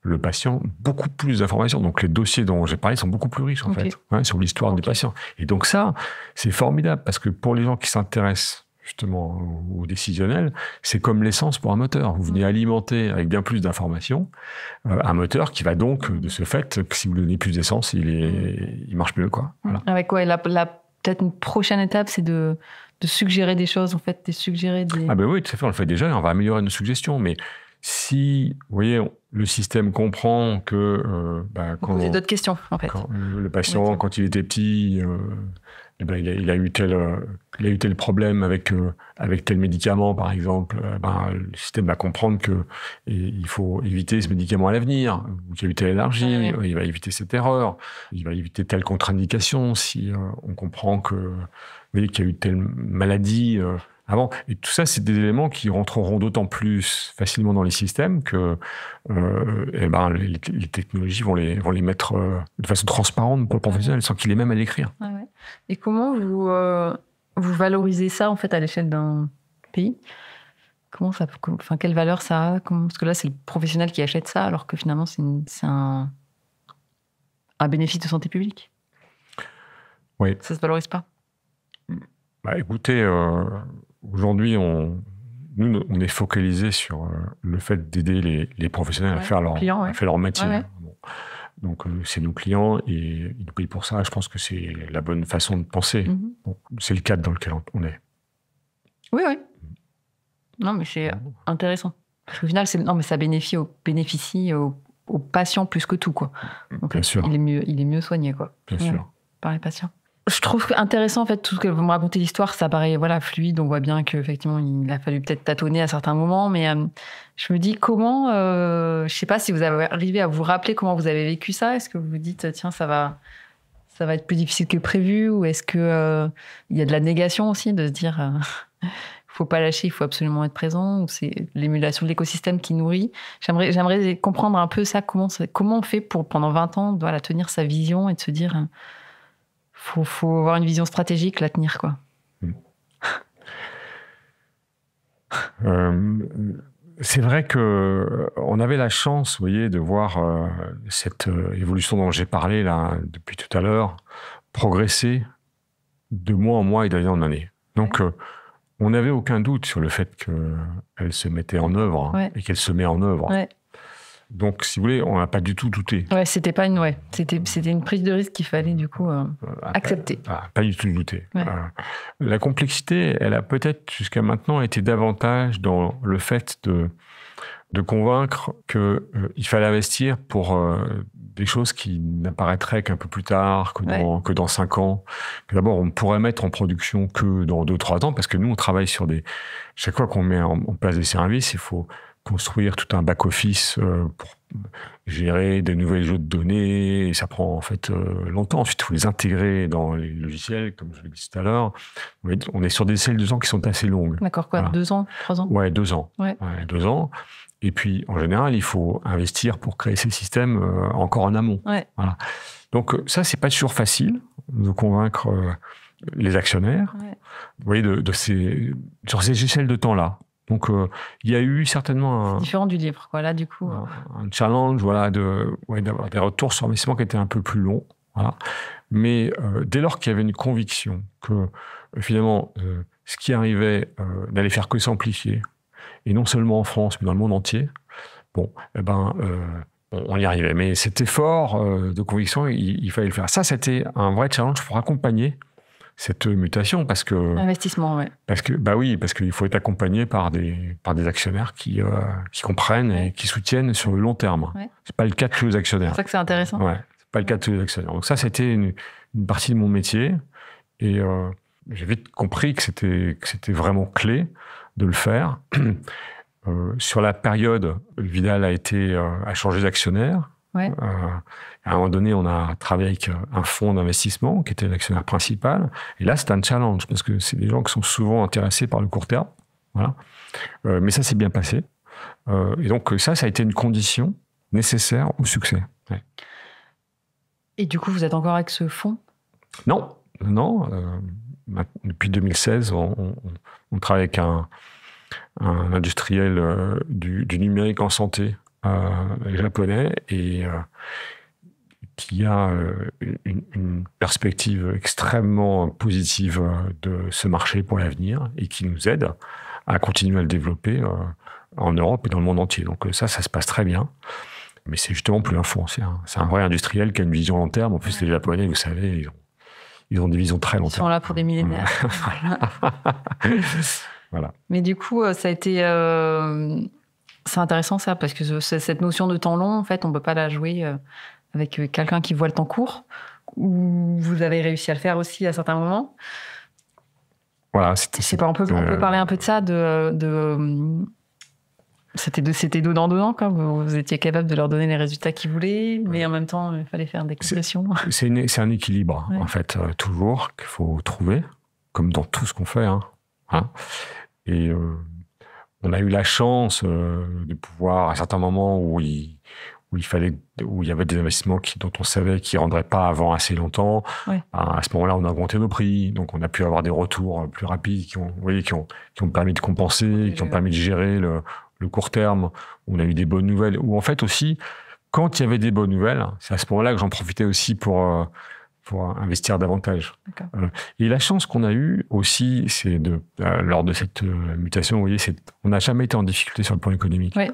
le patient beaucoup plus d'informations. Donc, les dossiers dont j'ai parlé sont beaucoup plus riches, en fait, sur l'histoire du patient. Et donc ça, c'est formidable, parce que pour les gens qui s'intéressent justement au décisionnel, c'est comme l'essence pour un moteur. Vous venez alimenter avec bien plus d'informations un moteur qui va donc, de ce fait, que si vous lui donnez plus d'essence, il marche mieux, quoi. Voilà. Avec quoi peut-être une prochaine étape, c'est de suggérer des choses, en fait, de suggérer des... Ah ben oui, tout à fait, on le fait déjà, et on va améliorer nos suggestions, mais si, vous voyez, le système comprend que... quand poser d'autres questions, en fait. Quand le patient, quand il était petit, il a eu tel problème avec tel médicament, par exemple, le système va comprendre qu'il faut éviter ce médicament à l'avenir, ou qu'il y a eu telle allergie, il va éviter cette erreur, il va éviter telle contre-indication si on comprend qu'il y a eu telle maladie avant. Et tout ça, c'est des éléments qui rentreront d'autant plus facilement dans les systèmes que les technologies vont les mettre de façon transparente pour le professionnel, sans qu'il ait même à l'écrire. Ah ouais. Et comment vous valorisez ça, en fait, à l'échelle d'un pays ? quelle valeur ça a? Parce que là, c'est le professionnel qui achète ça, alors que finalement, c'est un bénéfice de santé publique. Oui. Ça se valorise pas. Écoutez, aujourd'hui, on est focalisé sur le fait d'aider les professionnels à faire leur métier. Ouais. Bon. Donc, c'est nos clients et ils nous payent pour ça. Je pense que c'est la bonne façon de penser. Bon, c'est le cadre dans lequel on est. Oui. Non, mais c'est intéressant. Parce qu'au final, ça bénéficie aux patients plus que tout, quoi. Donc, Bien sûr. Il est mieux soigné, quoi. Bien sûr. Par les patients. Je trouve intéressant, en fait, tout ce que vous me racontez l'histoire, ça paraît fluide. On voit bien qu'effectivement, il a fallu peut-être tâtonner à certains moments, mais je me dis comment, je sais pas si vous avez arrivé à vous rappeler comment vous avez vécu ça. Est-ce que vous vous dites, tiens, ça va être plus difficile que prévu, ou est-ce que il y a de la négation aussi, de se dire, faut pas lâcher, il faut absolument être présent, ou c'est l'émulation de l'écosystème qui nourrit. J'aimerais comprendre un peu ça, comment on fait pour, pendant 20 ans, tenir sa vision et de se dire, faut avoir une vision stratégique, la tenir, quoi. C'est vrai que on avait la chance, vous voyez, de voir cette évolution dont j'ai parlé là depuis tout à l'heure progresser de mois en mois et d'année en année. Donc, on n'avait aucun doute sur le fait qu'elle se mettait en œuvre et qu'elle se met en œuvre. Ouais. Donc, si vous voulez, on n'a pas du tout douté. Ouais, c'était une prise de risque qu'il fallait du coup accepter. Pas du tout douté. Ouais. La complexité, elle a peut-être jusqu'à maintenant été davantage dans le fait de convaincre qu'il fallait investir pour des choses qui n'apparaîtraient qu'un peu plus tard, que dans 5 ans. Que d'abord, on pourrait mettre en production que dans 2-3 ans, parce que nous, on travaille sur chaque fois qu'on met en place des services, il faut construire tout un back-office pour gérer des nouvelles jeux de données, et ça prend en fait longtemps. Ensuite, il faut les intégrer dans les logiciels, comme je l'ai dit tout à l'heure. On est sur des cycles de 2 ans qui sont assez longues. D'accord, quoi, voilà. 2 ans, 3 ans? Ouais, 2 ans. Ouais. 2 ans. Et puis, en général, il faut investir pour créer ces systèmes encore en amont. Ouais. Voilà. Donc, ça, c'est pas toujours facile de convaincre les actionnaires, vous voyez, sur ces échelles de temps-là. Donc, il y a eu certainement différent du livre, quoi. Là, du coup, un challenge, voilà, d'avoir des retours sur investissement qui étaient un peu plus longs. Voilà. Mais dès lors qu'il y avait une conviction que finalement, ce qui arrivait n'allait faire que s'amplifier, et non seulement en France, mais dans le monde entier, on y arrivait. Mais cet effort de conviction, il fallait le faire. Ça, c'était un vrai challenge pour accompagner cette mutation, parce que investissement, ouais. Parce qu'il faut être accompagné par des actionnaires qui comprennent et qui soutiennent sur le long terme. Ouais. C'est pas le cas de tous les actionnaires. C'est ça que c'est intéressant. Ouais, c'est pas le cas de tous les actionnaires. Donc ça, c'était une partie de mon métier, et j'ai vite compris que c'était vraiment clé de le faire. Sur la période, Vidal a changé d'actionnaire. Ouais. À un moment donné, on a travaillé avec un fonds d'investissement qui était l'actionnaire principal. Et là, c'est un challenge, parce que c'est des gens qui sont souvent intéressés par le court terme. Voilà. Mais ça s'est bien passé. Et donc, ça a été une condition nécessaire au succès. Ouais. Et du coup, vous êtes encore avec ce fonds ? Non. Depuis 2016, on travaille avec un industriel du numérique en santé japonais, et qui a une perspective extrêmement positive de ce marché pour l'avenir, et qui nous aide à continuer à le développer en Europe et dans le monde entier. Donc ça se passe très bien. Mais c'est justement plus un fonds. C'est un vrai industriel qui a une vision long terme. En plus, les Japonais, vous savez, ils ont des visions très long terme. Ils sont là pour des millénaires. Voilà. Mais du coup, ça a été... c'est intéressant ça, parce que cette notion de temps long, en fait, on ne peut pas la jouer avec quelqu'un qui voit le temps court, ou vous avez réussi à le faire aussi à certains moments. Voilà. On peut parler un peu de ça, c'était donnant, quoi. Vous étiez capable de leur donner les résultats qu'ils voulaient, mais en même temps, il fallait faire des concessions. C'est un équilibre, en fait, toujours, qu'il faut trouver, comme dans tout ce qu'on fait. Et on a eu la chance de pouvoir, à certains moments où où il y avait des investissements dont on savait qu'ils ne rendraient pas avant assez longtemps. Ouais. À ce moment-là, on a augmenté nos prix, donc on a pu avoir des retours plus rapides qui ont permis de compenser, qui ont permis de gérer le court terme. On a eu des bonnes nouvelles. Ou en fait aussi, quand il y avait des bonnes nouvelles, c'est à ce moment-là que j'en profitais aussi pour investir davantage. Et la chance qu'on a eue aussi, c'est lors de cette mutation, vous voyez, on n'a jamais été en difficulté sur le plan économique. Oui.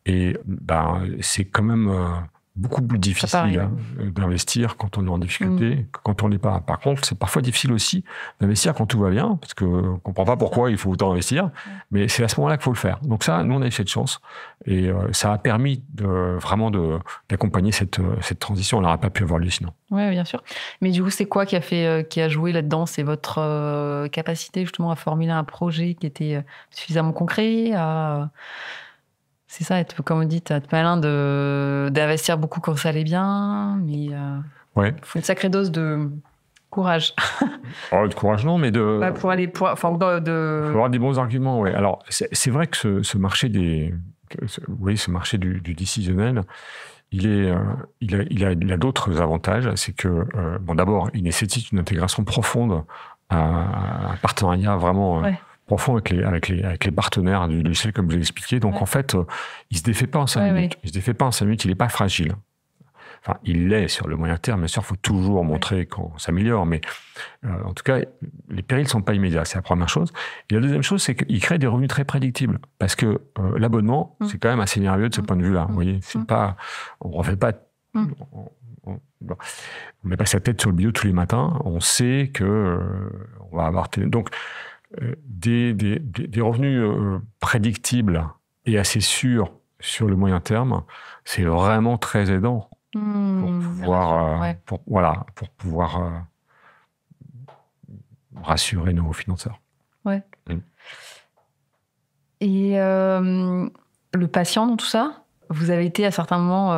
Et c'est quand même beaucoup plus difficile d'investir quand on est en difficulté que quand on l'est pas. Par contre, c'est parfois difficile aussi d'investir quand tout va bien, parce qu'on ne comprend pas pourquoi il faut autant investir, mais c'est à ce moment-là qu'il faut le faire. Donc ça, nous, on a eu cette chance, et ça a permis vraiment d'accompagner cette transition. On n'aurait pas pu avoir lieu sinon. Oui, bien sûr. Mais du coup, c'est quoi qui a joué là-dedans? C'est votre capacité justement à formuler un projet qui était suffisamment concret, c'est ça, comme vous dites, être malin d'investir beaucoup quand ça allait bien, mais il faut une sacrée dose de courage. De courage, non, mais pour avoir des bons arguments, oui. Alors, c'est vrai que ce marché ce marché du décisionnel, il a d'autres avantages. C'est que, d'abord, il nécessite une intégration profonde, un partenariat vraiment... profond avec les partenaires du logiciel, comme je l'ai expliqué. Donc, en fait, il ne se défait pas en 5 minutes. Il ne se défait pas en 5 minutes, il n'est pas fragile. Enfin, il l'est sur le moyen terme, bien sûr, il faut toujours montrer qu'on s'améliore, mais en tout cas, les périls ne sont pas immédiats, c'est la première chose. Et la deuxième chose, c'est qu'il crée des revenus très prédictibles, parce que l'abonnement, c'est quand même assez merveilleux de ce point de vue-là. Vous voyez, on ne refait pas... On ne met pas sa tête sur le bio tous les matins, on sait qu'on va avoir... Donc, des revenus prédictibles et assez sûrs sur le moyen terme, c'est vraiment très aidant pour pouvoir rassurer nos financeurs. Ouais. Et le patient dans tout ça, vous avez été à certains moments,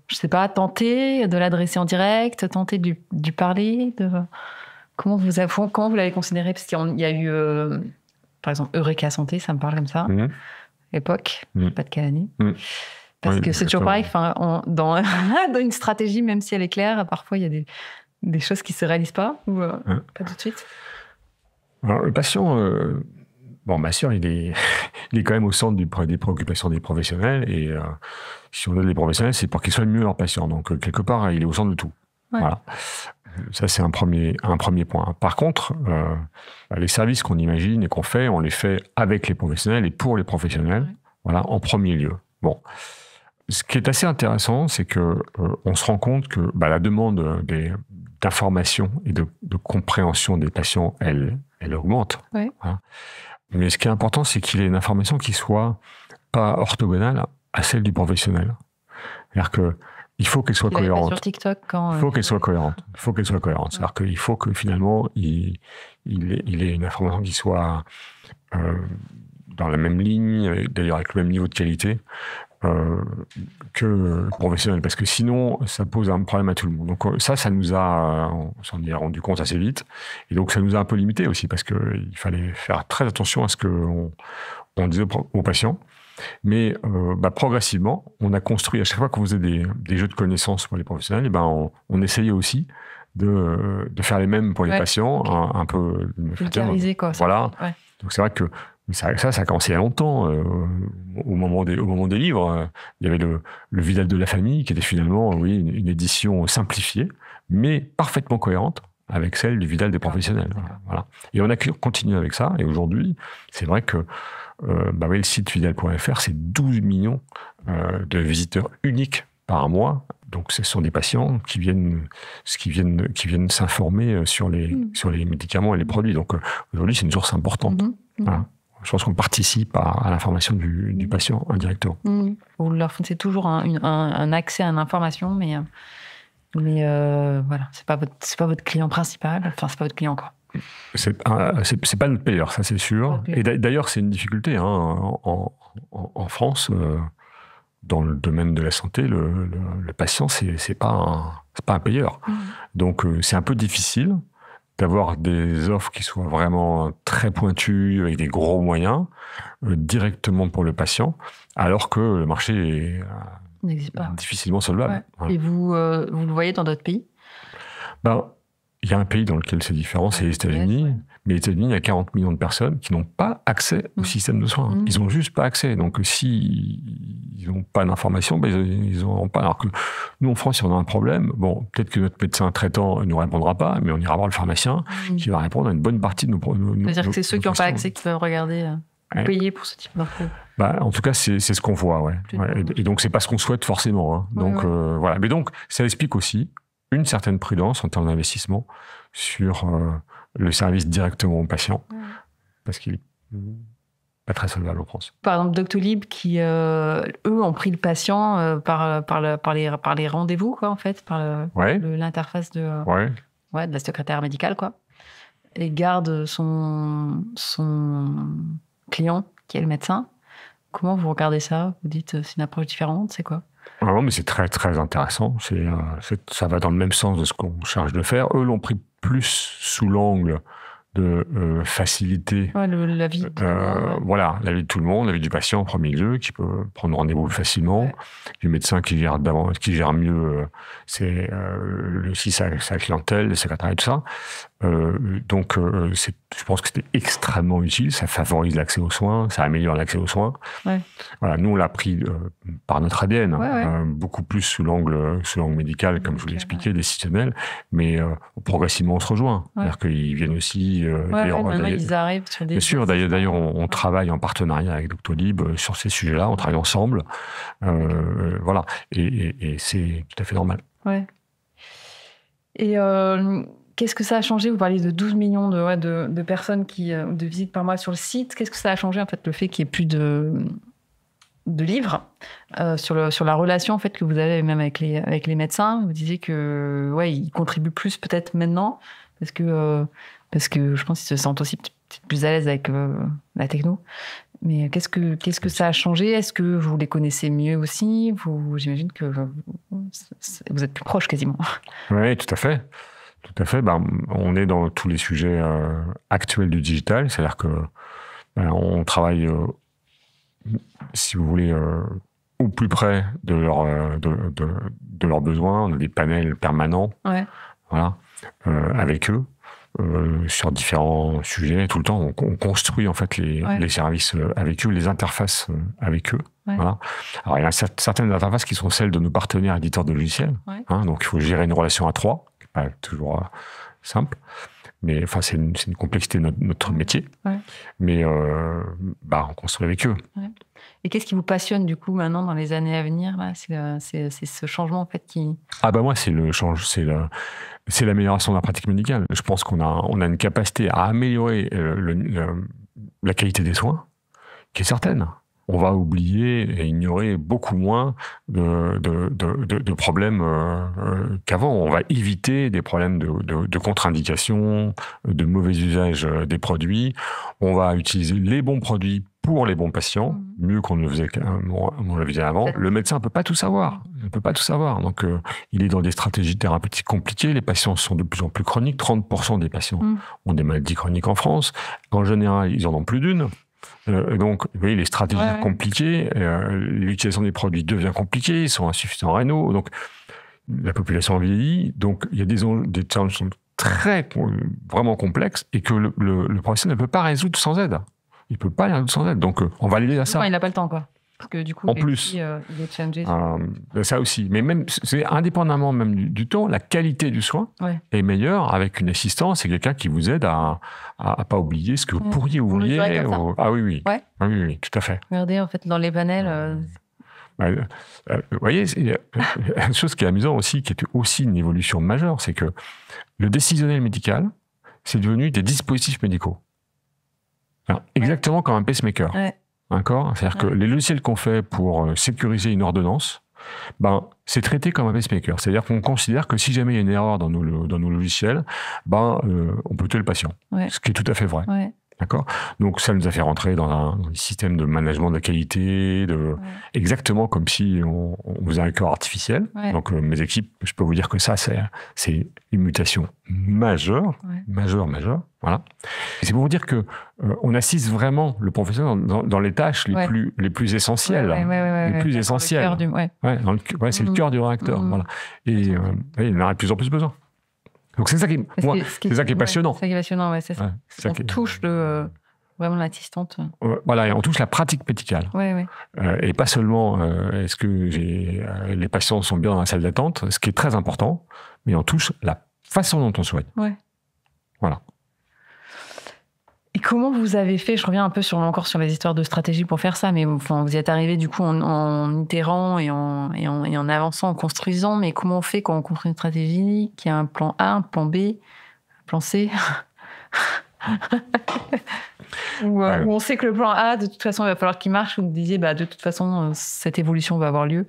je ne sais pas, tenté de l'adresser en direct, tenté de lui parler Comment vous l'avez considéré? Parce qu'il y a eu, par exemple, Eureka Santé, ça me parle comme ça, époque, je ne sais pas de quelle année. Parce que c'est toujours pareil, dans une stratégie, même si elle est claire, parfois il y a des choses qui ne se réalisent pas, ou pas tout de suite. Alors, le patient, bien sûr, il est quand même au centre des préoccupations des professionnels, et si on aide les professionnels, c'est pour qu'ils soient mieux leurs patients. Donc, quelque part, il est au centre de tout. Ouais. Voilà. Ça, c'est un premier point. Par contre, les services qu'on imagine et qu'on fait, on les fait avec les professionnels et pour les professionnels, voilà, en premier lieu. Bon. Ce qui est assez intéressant, c'est que on se rend compte que la demande d'information et de compréhension des patients, elle augmente. Oui. Hein. Mais ce qui est important, c'est qu'il y ait une information qui soit pas orthogonale à celle du professionnel. C'est-à-dire que il faut qu'elle soit cohérente. Sur TikTok, il faut qu'elle soit cohérente. C'est-à-dire qu'il faut que finalement, il ait une information qui soit dans la même ligne, d'ailleurs avec le même niveau de qualité que professionnel. Parce que sinon, ça pose un problème à tout le monde. Donc ça on s'en est rendu compte assez vite. Et donc ça nous a un peu limité aussi, parce qu'il fallait faire très attention à ce qu'on disait aux patients. Mais progressivement, on a construit, à chaque fois qu'on faisait des jeux de connaissances pour les professionnels, et on essayait aussi de faire les mêmes pour les patients, un peu... Vulgariser, quoi. Voilà. Ouais. Donc c'est vrai que ça a commencé il y a longtemps. Au moment des livres, il y avait le Vidal de la famille, qui était finalement une édition simplifiée, mais parfaitement cohérente avec celle du Vidal des professionnels. Voilà. Et on a continué avec ça, et aujourd'hui, c'est vrai que le site vidal.fr, c'est 12 millions de visiteurs uniques par mois. Donc, ce sont des patients qui viennent s'informer sur les médicaments et les produits. Donc, aujourd'hui, c'est une source importante. Voilà. Je pense qu'on participe à l'information du patient indirectement. Vous leur fournissez toujours un accès à l'information, mais voilà, c'est pas votre client principal. Enfin, c'est pas votre client, quoi. C'est pas notre payeur, ça c'est sûr. Et d'ailleurs, c'est une difficulté en France, dans le domaine de la santé, le patient, c'est pas un payeur. Donc, c'est un peu difficile d'avoir des offres qui soient vraiment très pointues, avec des gros moyens, directement pour le patient, alors que le marché n'existe pas. Difficilement solvable. Ouais. Voilà. Et vous le voyez dans d'autres pays? Il y a un pays dans lequel c'est différent, c'est les États-Unis. Ouais. Mais les États-Unis, il y a 40 millions de personnes qui n'ont pas accès au système de soins. Ils n'ont juste pas accès. Donc, s'ils n'ont pas d'informations, ils n'auront pas. Alors que nous, en France, si on a un problème, peut-être que notre médecin traitant ne nous répondra pas, mais on ira voir le pharmacien qui va répondre à une bonne partie de nos problèmes. C'est-à-dire que c'est ceux qui n'ont pas accès qui peuvent regarder, payer pour ce type d'infos. En tout cas, c'est ce qu'on voit, ouais. Et donc, c'est pas ce qu'on souhaite forcément. Hein. Donc, voilà. Mais donc, ça explique aussi une certaine prudence en termes d'investissement sur le service directement aux patients, parce qu'il n'est pas très solvable en France. Par exemple, Doctolib, qui, eux, ont pris le patient par les rendez-vous, quoi, en fait, par l'interface de la secrétaire médicale, quoi, et garde son client, qui est le médecin. Comment vous regardez ça? Vous dites c'est une approche différente, c'est quoi? Non, mais c'est très, très intéressant. Ça va dans le même sens de ce qu'on cherche de faire. Eux l'ont pris plus sous l'angle de faciliter la vie de tout le monde. Voilà, la vie de tout le monde, la vie du patient en premier lieu, qui peut prendre rendez-vous plus facilement, du médecin qui gère mieux aussi sa clientèle, les secrétaires et tout ça. Donc, je pense que c'était extrêmement utile. Ça favorise l'accès aux soins, ça améliore l'accès aux soins. Ouais. Voilà, nous, on l'a pris par notre ADN, beaucoup plus sous l'angle médical, comme je vous l'ai expliqué, décisionnel, mais progressivement, on se rejoint. C'est-à-dire qu'ils viennent aussi... ils arrivent sur des... Bien sûr, d'ailleurs, on travaille en partenariat avec Doctolib sur ces sujets-là, on travaille ensemble. Voilà, et c'est tout à fait normal. Ouais. Et... qu'est-ce que ça a changé? Vous parliez de 12 millions de personnes de visites par mois sur le site. Qu'est-ce que ça a changé, en fait, le fait qu'il n'y ait plus de livres sur la relation, en fait, que vous avez même avec les médecins? Vous disiez que, ils contribuent plus peut-être maintenant parce que je pense qu'ils se sentent aussi plus à l'aise avec la techno. Mais qu'est-ce que ça a changé? Est-ce que vous les connaissez mieux aussi? J'imagine que vous êtes plus proches quasiment. Oui, tout à fait. Tout à fait. On est dans tous les sujets actuels du digital, c'est-à-dire que on travaille, si vous voulez, au plus près de leurs besoins. On a des panels permanents, avec eux sur différents sujets tout le temps. On construit en fait les services avec eux, les interfaces avec eux. Ouais. Voilà. Alors il y a certaines interfaces qui sont celles de nos partenaires éditeurs de logiciels. Donc il faut gérer une relation à 3. Pas toujours simple, mais enfin c'est une complexité de notre métier. Mais on construit avec eux. Et qu'est-ce qui vous passionne du coup maintenant dans les années à venir là? C'est ce changement en fait qui... Moi c'est l'amélioration de la pratique médicale. Je pense qu'on a une capacité à améliorer la qualité des soins qui est certaine. On va oublier et ignorer beaucoup moins de problèmes qu'avant. On va éviter des problèmes de contre-indication, de mauvais usage des produits. On va utiliser les bons produits pour les bons patients, mieux qu'on ne le faisait avant. Le médecin ne peut pas tout savoir. Donc, il est dans des stratégies thérapeutiques compliquées. Les patients sont de plus en plus chroniques. 30% des patients ont des maladies chroniques en France. En général, ils en ont plus d'une. Donc, vous voyez, les stratégies compliquées, l'utilisation des produits devient compliquée, ils sont insuffisants rénaux, donc la population vieillit, donc il y a des challenges qui sont vraiment complexes et que le professionnel ne peut pas résoudre sans aide. Il ne peut pas les résoudre sans aide, donc on va l'aider à ça. Il n'a pas le temps, quoi. Parce que du coup, il est challengé. Ça aussi. Mais même, c'est indépendamment même du temps, la qualité du soin est meilleure avec une assistance et quelqu'un qui vous aide à pas oublier ce que vous pourriez oublier. Oui, tout à fait. Regardez, en fait, dans les panels... vous voyez, il y a une chose qui est amusante aussi, qui était aussi une évolution majeure, c'est que le décisionnel médical, c'est devenu des dispositifs médicaux. Alors, exactement comme un pacemaker. D'accord ? C'est-à-dire que les logiciels qu'on fait pour sécuriser une ordonnance, c'est traité comme un pacemaker. C'est-à-dire qu'on considère que si jamais il y a une erreur dans nos logiciels, on peut tuer le patient. Ce qui est tout à fait vrai. D'accord ? Donc, ça nous a fait rentrer dans un système de management de la qualité, exactement comme si on faisait un cœur artificiel. Ouais. Donc, mes équipes, je peux vous dire que ça, c'est une mutation majeure, majeure. Voilà. Et c'est pour vous dire que on assiste vraiment le professionnel dans les tâches les plus essentielles. Les plus essentielles. C'est le cœur du réacteur. Voilà. Et il en a de plus en plus besoin. Donc, c'est ça qui est passionnant. C'est ça qui est passionnant, c'est ça. On touche vraiment l'assistante. Voilà, et on touche la pratique médicale. Et pas seulement est-ce que les patients sont bien dans la salle d'attente, ce qui est très important, mais on touche la façon dont on soigne. Voilà. Et comment vous avez fait, je reviens un peu encore sur les histoires de stratégie pour faire ça, mais vous y êtes arrivé du coup en itérant et en avançant, en construisant, mais comment on fait quand on construit une stratégie, qu'il y a un plan A, un plan B, un plan C où on sait que le plan A, de toute façon, il va falloir qu'il marche, ou vous disiez, de toute façon, cette évolution va avoir lieu.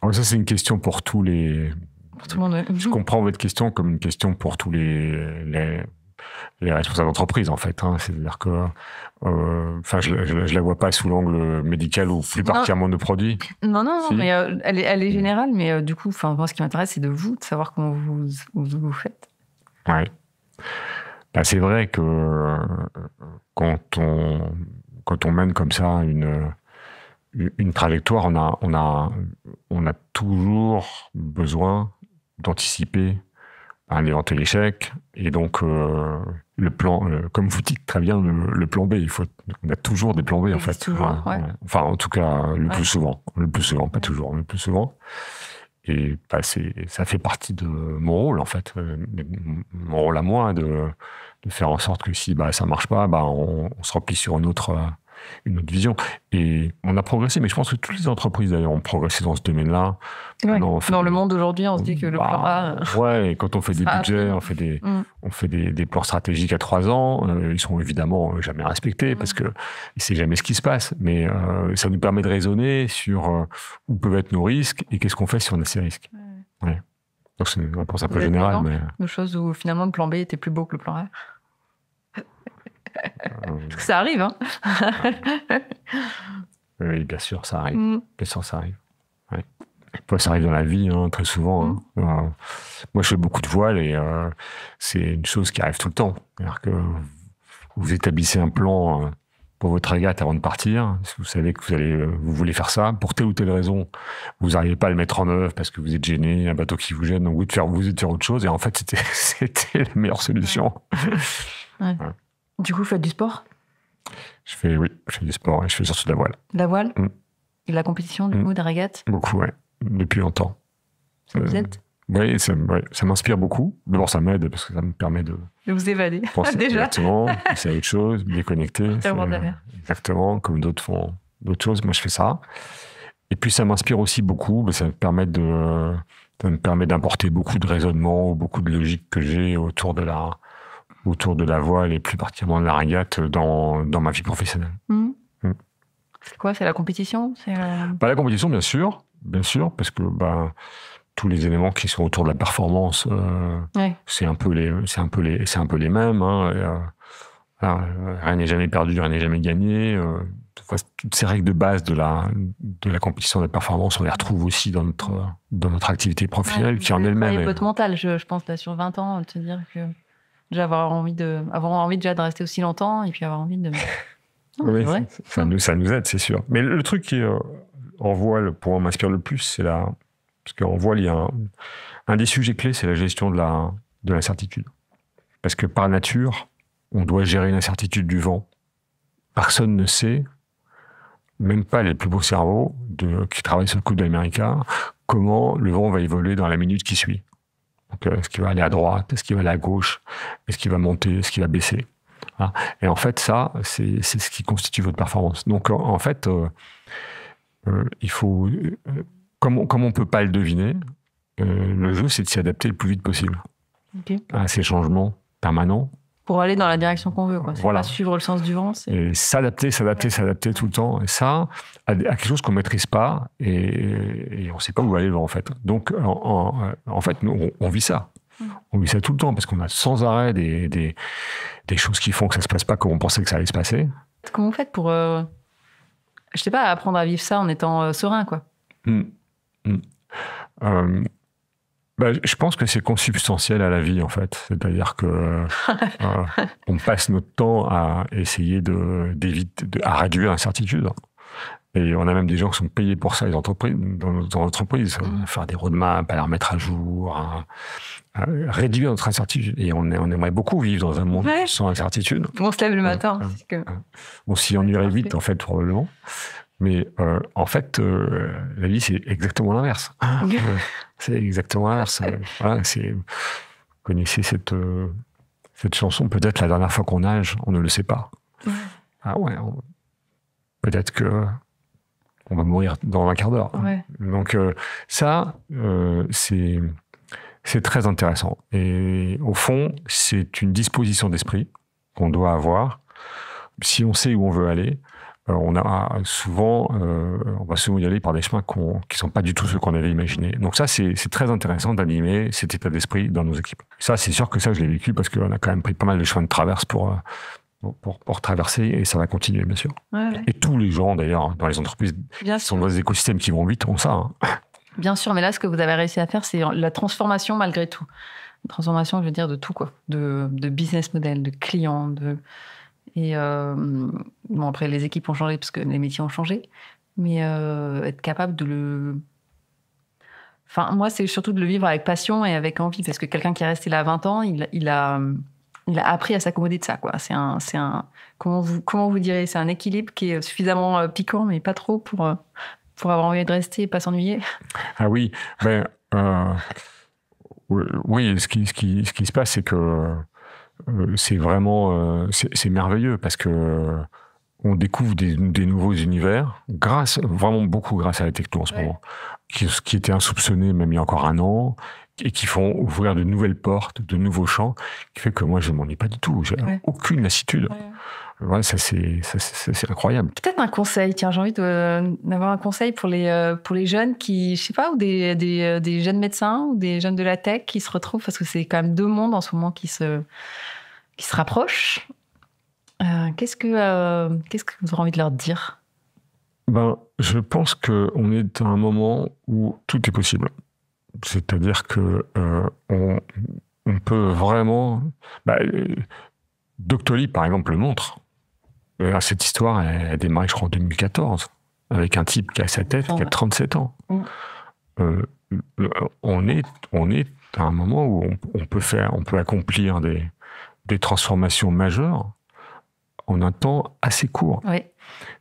Alors ça, c'est une question pour tous les... Pour tout le monde, Je comprends votre question comme une question pour tous les responsables d'entreprise, en fait. C'est-à-dire que je la vois pas sous l'angle médical ou plus particulièrement de produits. Non, si. Mais elle est générale, mais du coup, moi, ce qui m'intéresse, c'est de savoir comment vous faites. Ouais. C'est vrai que quand on mène comme ça une trajectoire, on a toujours besoin d'anticiper un éventuel échec. Et donc, le plan, comme vous dites très bien, le plan B, on a toujours des plans B, en fait. Toujours, Enfin, en tout cas, le plus souvent, pas toujours, le plus souvent. Et ça fait partie de mon rôle, en fait. Mon rôle à moi, de faire en sorte que si ça marche pas, on se replie sur une autre vision. Et on a progressé, mais je pense que toutes les entreprises, d'ailleurs, ont progressé dans ce domaine-là. Dans le monde d'aujourd'hui, on se dit que le plan A... et quand on fait des budgets, on fait des plans stratégiques à 3 ans, ils sont évidemment jamais respectés, parce que c'est jamais ce qui se passe. Mais ça nous permet de raisonner sur où peuvent être nos risques et qu'est-ce qu'on fait si on a ces risques. Donc c'est une réponse un peu générale. Une chose où finalement le plan B était plus beau que le plan A. Parce que ça arrive, hein. Oui, bien sûr, ça arrive. Bien sûr, ça arrive. Ça arrive dans la vie, très souvent. Moi, je fais beaucoup de voile et c'est une chose qui arrive tout le temps. C'est-à-dire que vous établissez un plan pour votre régate avant de partir. Si vous savez que vous voulez faire ça, pour telle ou telle raison, vous n'arrivez pas à le mettre en œuvre parce que vous êtes gêné, un bateau qui vous gêne, donc vous êtes faire autre chose. Et en fait, c'était la meilleure solution. Voilà. Du coup, vous faites du sport ? Je fais du sport et je fais surtout de la voile. De la voile ? Et de la compétition, du coup, de la régate ? Beaucoup, oui. Depuis longtemps. Ça vous aide ? Oui, ça m'inspire beaucoup. D'abord, ça m'aide parce que ça me permet de vous évader. Penser déjà. Exactement, penser à autre chose, me déconnecter. Exactement, comme d'autres font d'autres choses. Moi, je fais ça. Et puis, ça m'inspire aussi beaucoup. Ça me permet d'importer beaucoup de raisonnement, beaucoup de logique que j'ai autour de la voile et plus particulièrement de la régate dans ma vie professionnelle. C'est quoi ? C'est la compétition ? La compétition, bien sûr, parce que tous les éléments qui sont autour de la performance, c'est un peu les mêmes. Rien n'est jamais perdu, rien n'est jamais gagné. Toutes ces règles de base de la compétition de la performance, on les retrouve aussi dans notre activité professionnelle, qui en elle-même. Votre mental, je pense, là, sur 20 ans, te dire que déjà avoir envie déjà de rester aussi longtemps et puis avoir envie de... Non, oui, ça nous aide, c'est sûr. Mais le truc qui en voile, pour moi, m'inspire le plus, c'est parce qu'en voile, il y a un des sujets clés, c'est la gestion de l'incertitude. Parce que par nature, on doit gérer l'incertitude du vent. Personne ne sait, même pas les plus beaux cerveaux qui travaillent sur le coup de l'América, comment le vent va évoluer dans la minute qui suit. Donc, est-ce qu'il va aller à droite ? Est-ce qu'il va aller à gauche ? Est-ce qu'il va monter ? Est-ce qu'il va baisser ? Et en fait, ça, c'est ce qui constitue votre performance. Donc, en fait, il faut... Comme on ne peut pas le deviner, le jeu, c'est de s'y adapter le plus vite possible à ces changements permanents. Pour aller dans la direction qu'on veut, quoi. C'est pas suivre le sens du vent. Et s'adapter tout le temps. Et ça, à quelque chose qu'on ne maîtrise pas et on ne sait pas où aller le vent, en fait. Donc, en fait, nous, on vit ça. On vit ça tout le temps parce qu'on a sans arrêt des choses qui font que ça se passe pas comme on pensait que ça allait se passer. Comment vous faites pour, je sais pas, apprendre à vivre ça en étant serein, quoi? Je pense que c'est consubstantiel à la vie, en fait. C'est-à-dire que on passe notre temps à essayer à réduire l'incertitude. Et on a même des gens qui sont payés pour ça, dans l'entreprise, à faire des roadmaps, à la remettre à jour, à réduire notre incertitude. Et on aimerait beaucoup vivre dans un monde sans incertitude. On se lève le matin. On s'y ennuierait vite, en fait, probablement. Mais en fait, la vie, c'est exactement l'inverse. C'est exactement l'inverse. Voilà, vous connaissez cette chanson, peut-être la dernière fois qu'on nage, on ne le sait pas. Ouais. Ah ouais, peut-être que on va mourir dans un quart d'heure. Ouais. Donc ça, c'est très intéressant. Et au fond, c'est une disposition d'esprit qu'on doit avoir. Si on sait où on veut aller, on va souvent y aller par des chemins qui ne sont pas du tout ceux qu'on avait imaginés. Donc ça, c'est très intéressant d'animer cet état d'esprit dans nos équipes. Ça, c'est sûr que ça, je l'ai vécu parce qu'on a quand même pris pas mal de chemins de traverse pour traverser, et ça va continuer, bien sûr. Ouais. Et tous les gens, d'ailleurs, dans les entreprises qui sont dans des écosystèmes qui vont vite, ont ça. Hein. Bien sûr, mais là, ce que vous avez réussi à faire, c'est la transformation malgré tout. Une transformation, je veux dire, de tout, quoi. De business model, de clients, Et bon, après, les équipes ont changé parce que les métiers ont changé, mais être capable de le... Enfin, moi, c'est surtout de le vivre avec passion et avec envie, parce que quelqu'un qui est resté là 20 ans, il a appris à s'accommoder de ça, quoi. C'est un comment vous direz, c'est un équilibre qui est suffisamment piquant, mais pas trop pour avoir envie de rester et pas s'ennuyer. Ah oui, oui, ce qui se passe, c'est que c'est vraiment c'est merveilleux parce que on découvre des nouveaux univers vraiment beaucoup grâce à la techno en ce moment, qui étaient insoupçonnés même il y a encore un an, et qui font ouvrir de nouvelles portes, de nouveaux champs, qui fait que moi je m'ennuie pas du tout, j'ai aucune lassitude. Ouais, ça c'est incroyable. Peut-être un conseil, tiens, j'ai envie d'avoir un conseil pour les jeunes qui, je sais pas, ou des jeunes médecins ou des jeunes de la tech qui se retrouvent, parce que c'est quand même deux mondes en ce moment qui se rapprochent. Qu'est-ce que vous aurez envie de leur dire? Je pense qu'on est à un moment où tout est possible. C'est-à-dire que on peut vraiment... Doctolib, par exemple, le montre. Cette histoire, elle a démarré, je crois, en 2014, avec un type qui a sa tête, qui a 37 ans. On est à un moment où on peut accomplir des transformations majeures en un temps assez court. Oui.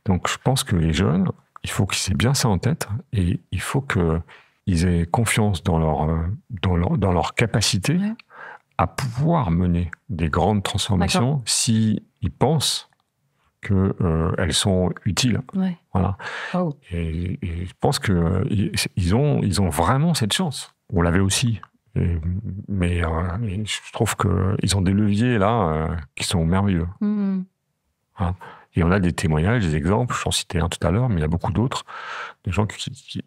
Donc, je pense que les jeunes, il faut qu'ils aient bien ça en tête, et il faut qu'ils aient confiance dans leur capacité à pouvoir mener des grandes transformations s'ils pensent qu'elles sont utiles. Ouais. Voilà. Oh. Et je pense qu'ils ont vraiment cette chance. On l'avait aussi. Mais je trouve qu'ils ont des leviers là qui sont merveilleux. Voilà. Et on a des témoignages, des exemples, j'en citais un tout à l'heure, mais il y a beaucoup d'autres, des gens qui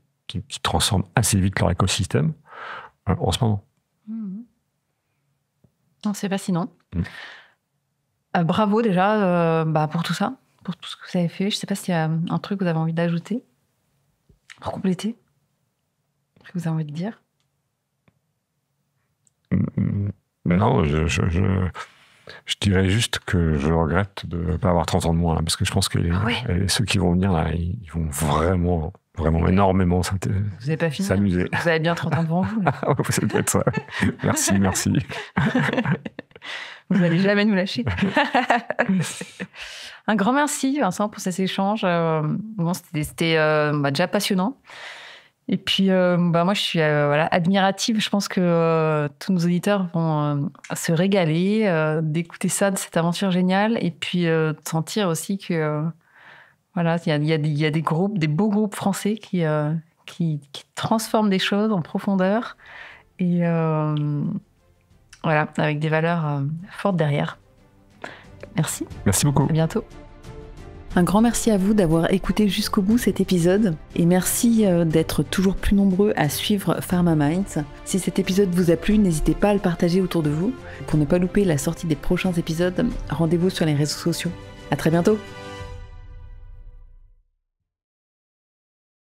transforment assez vite leur écosystème en ce moment. Non, c'est fascinant. Bravo déjà pour tout ça, pour tout ce que vous avez fait. Je ne sais pas s'il y a un truc que vous avez envie d'ajouter pour compléter, ce que vous avez envie de dire. Non, je dirais juste que je regrette de ne pas avoir 30 ans de moins, là, parce que je pense que ceux qui vont venir là, ils vont vraiment énormément s'amuser. Vous n'avez pas fini. Vous avez bien 30 ans devant vous. Ça doit être ça. Merci. Vous n'allez jamais nous lâcher. Un grand merci, Vincent, pour cet échange. C'était déjà passionnant. Et puis, moi, je suis admirative. Je pense que tous nos auditeurs vont se régaler d'écouter ça, de cette aventure géniale. Et puis, de sentir aussi que, il y a des groupes, des beaux groupes français qui transforment des choses en profondeur. Et avec des valeurs fortes derrière. Merci. Merci beaucoup. À bientôt. Un grand merci à vous d'avoir écouté jusqu'au bout cet épisode et merci d'être toujours plus nombreux à suivre Pharma Minds. Si cet épisode vous a plu, n'hésitez pas à le partager autour de vous. Pour ne pas louper la sortie des prochains épisodes, rendez-vous sur les réseaux sociaux. À très bientôt!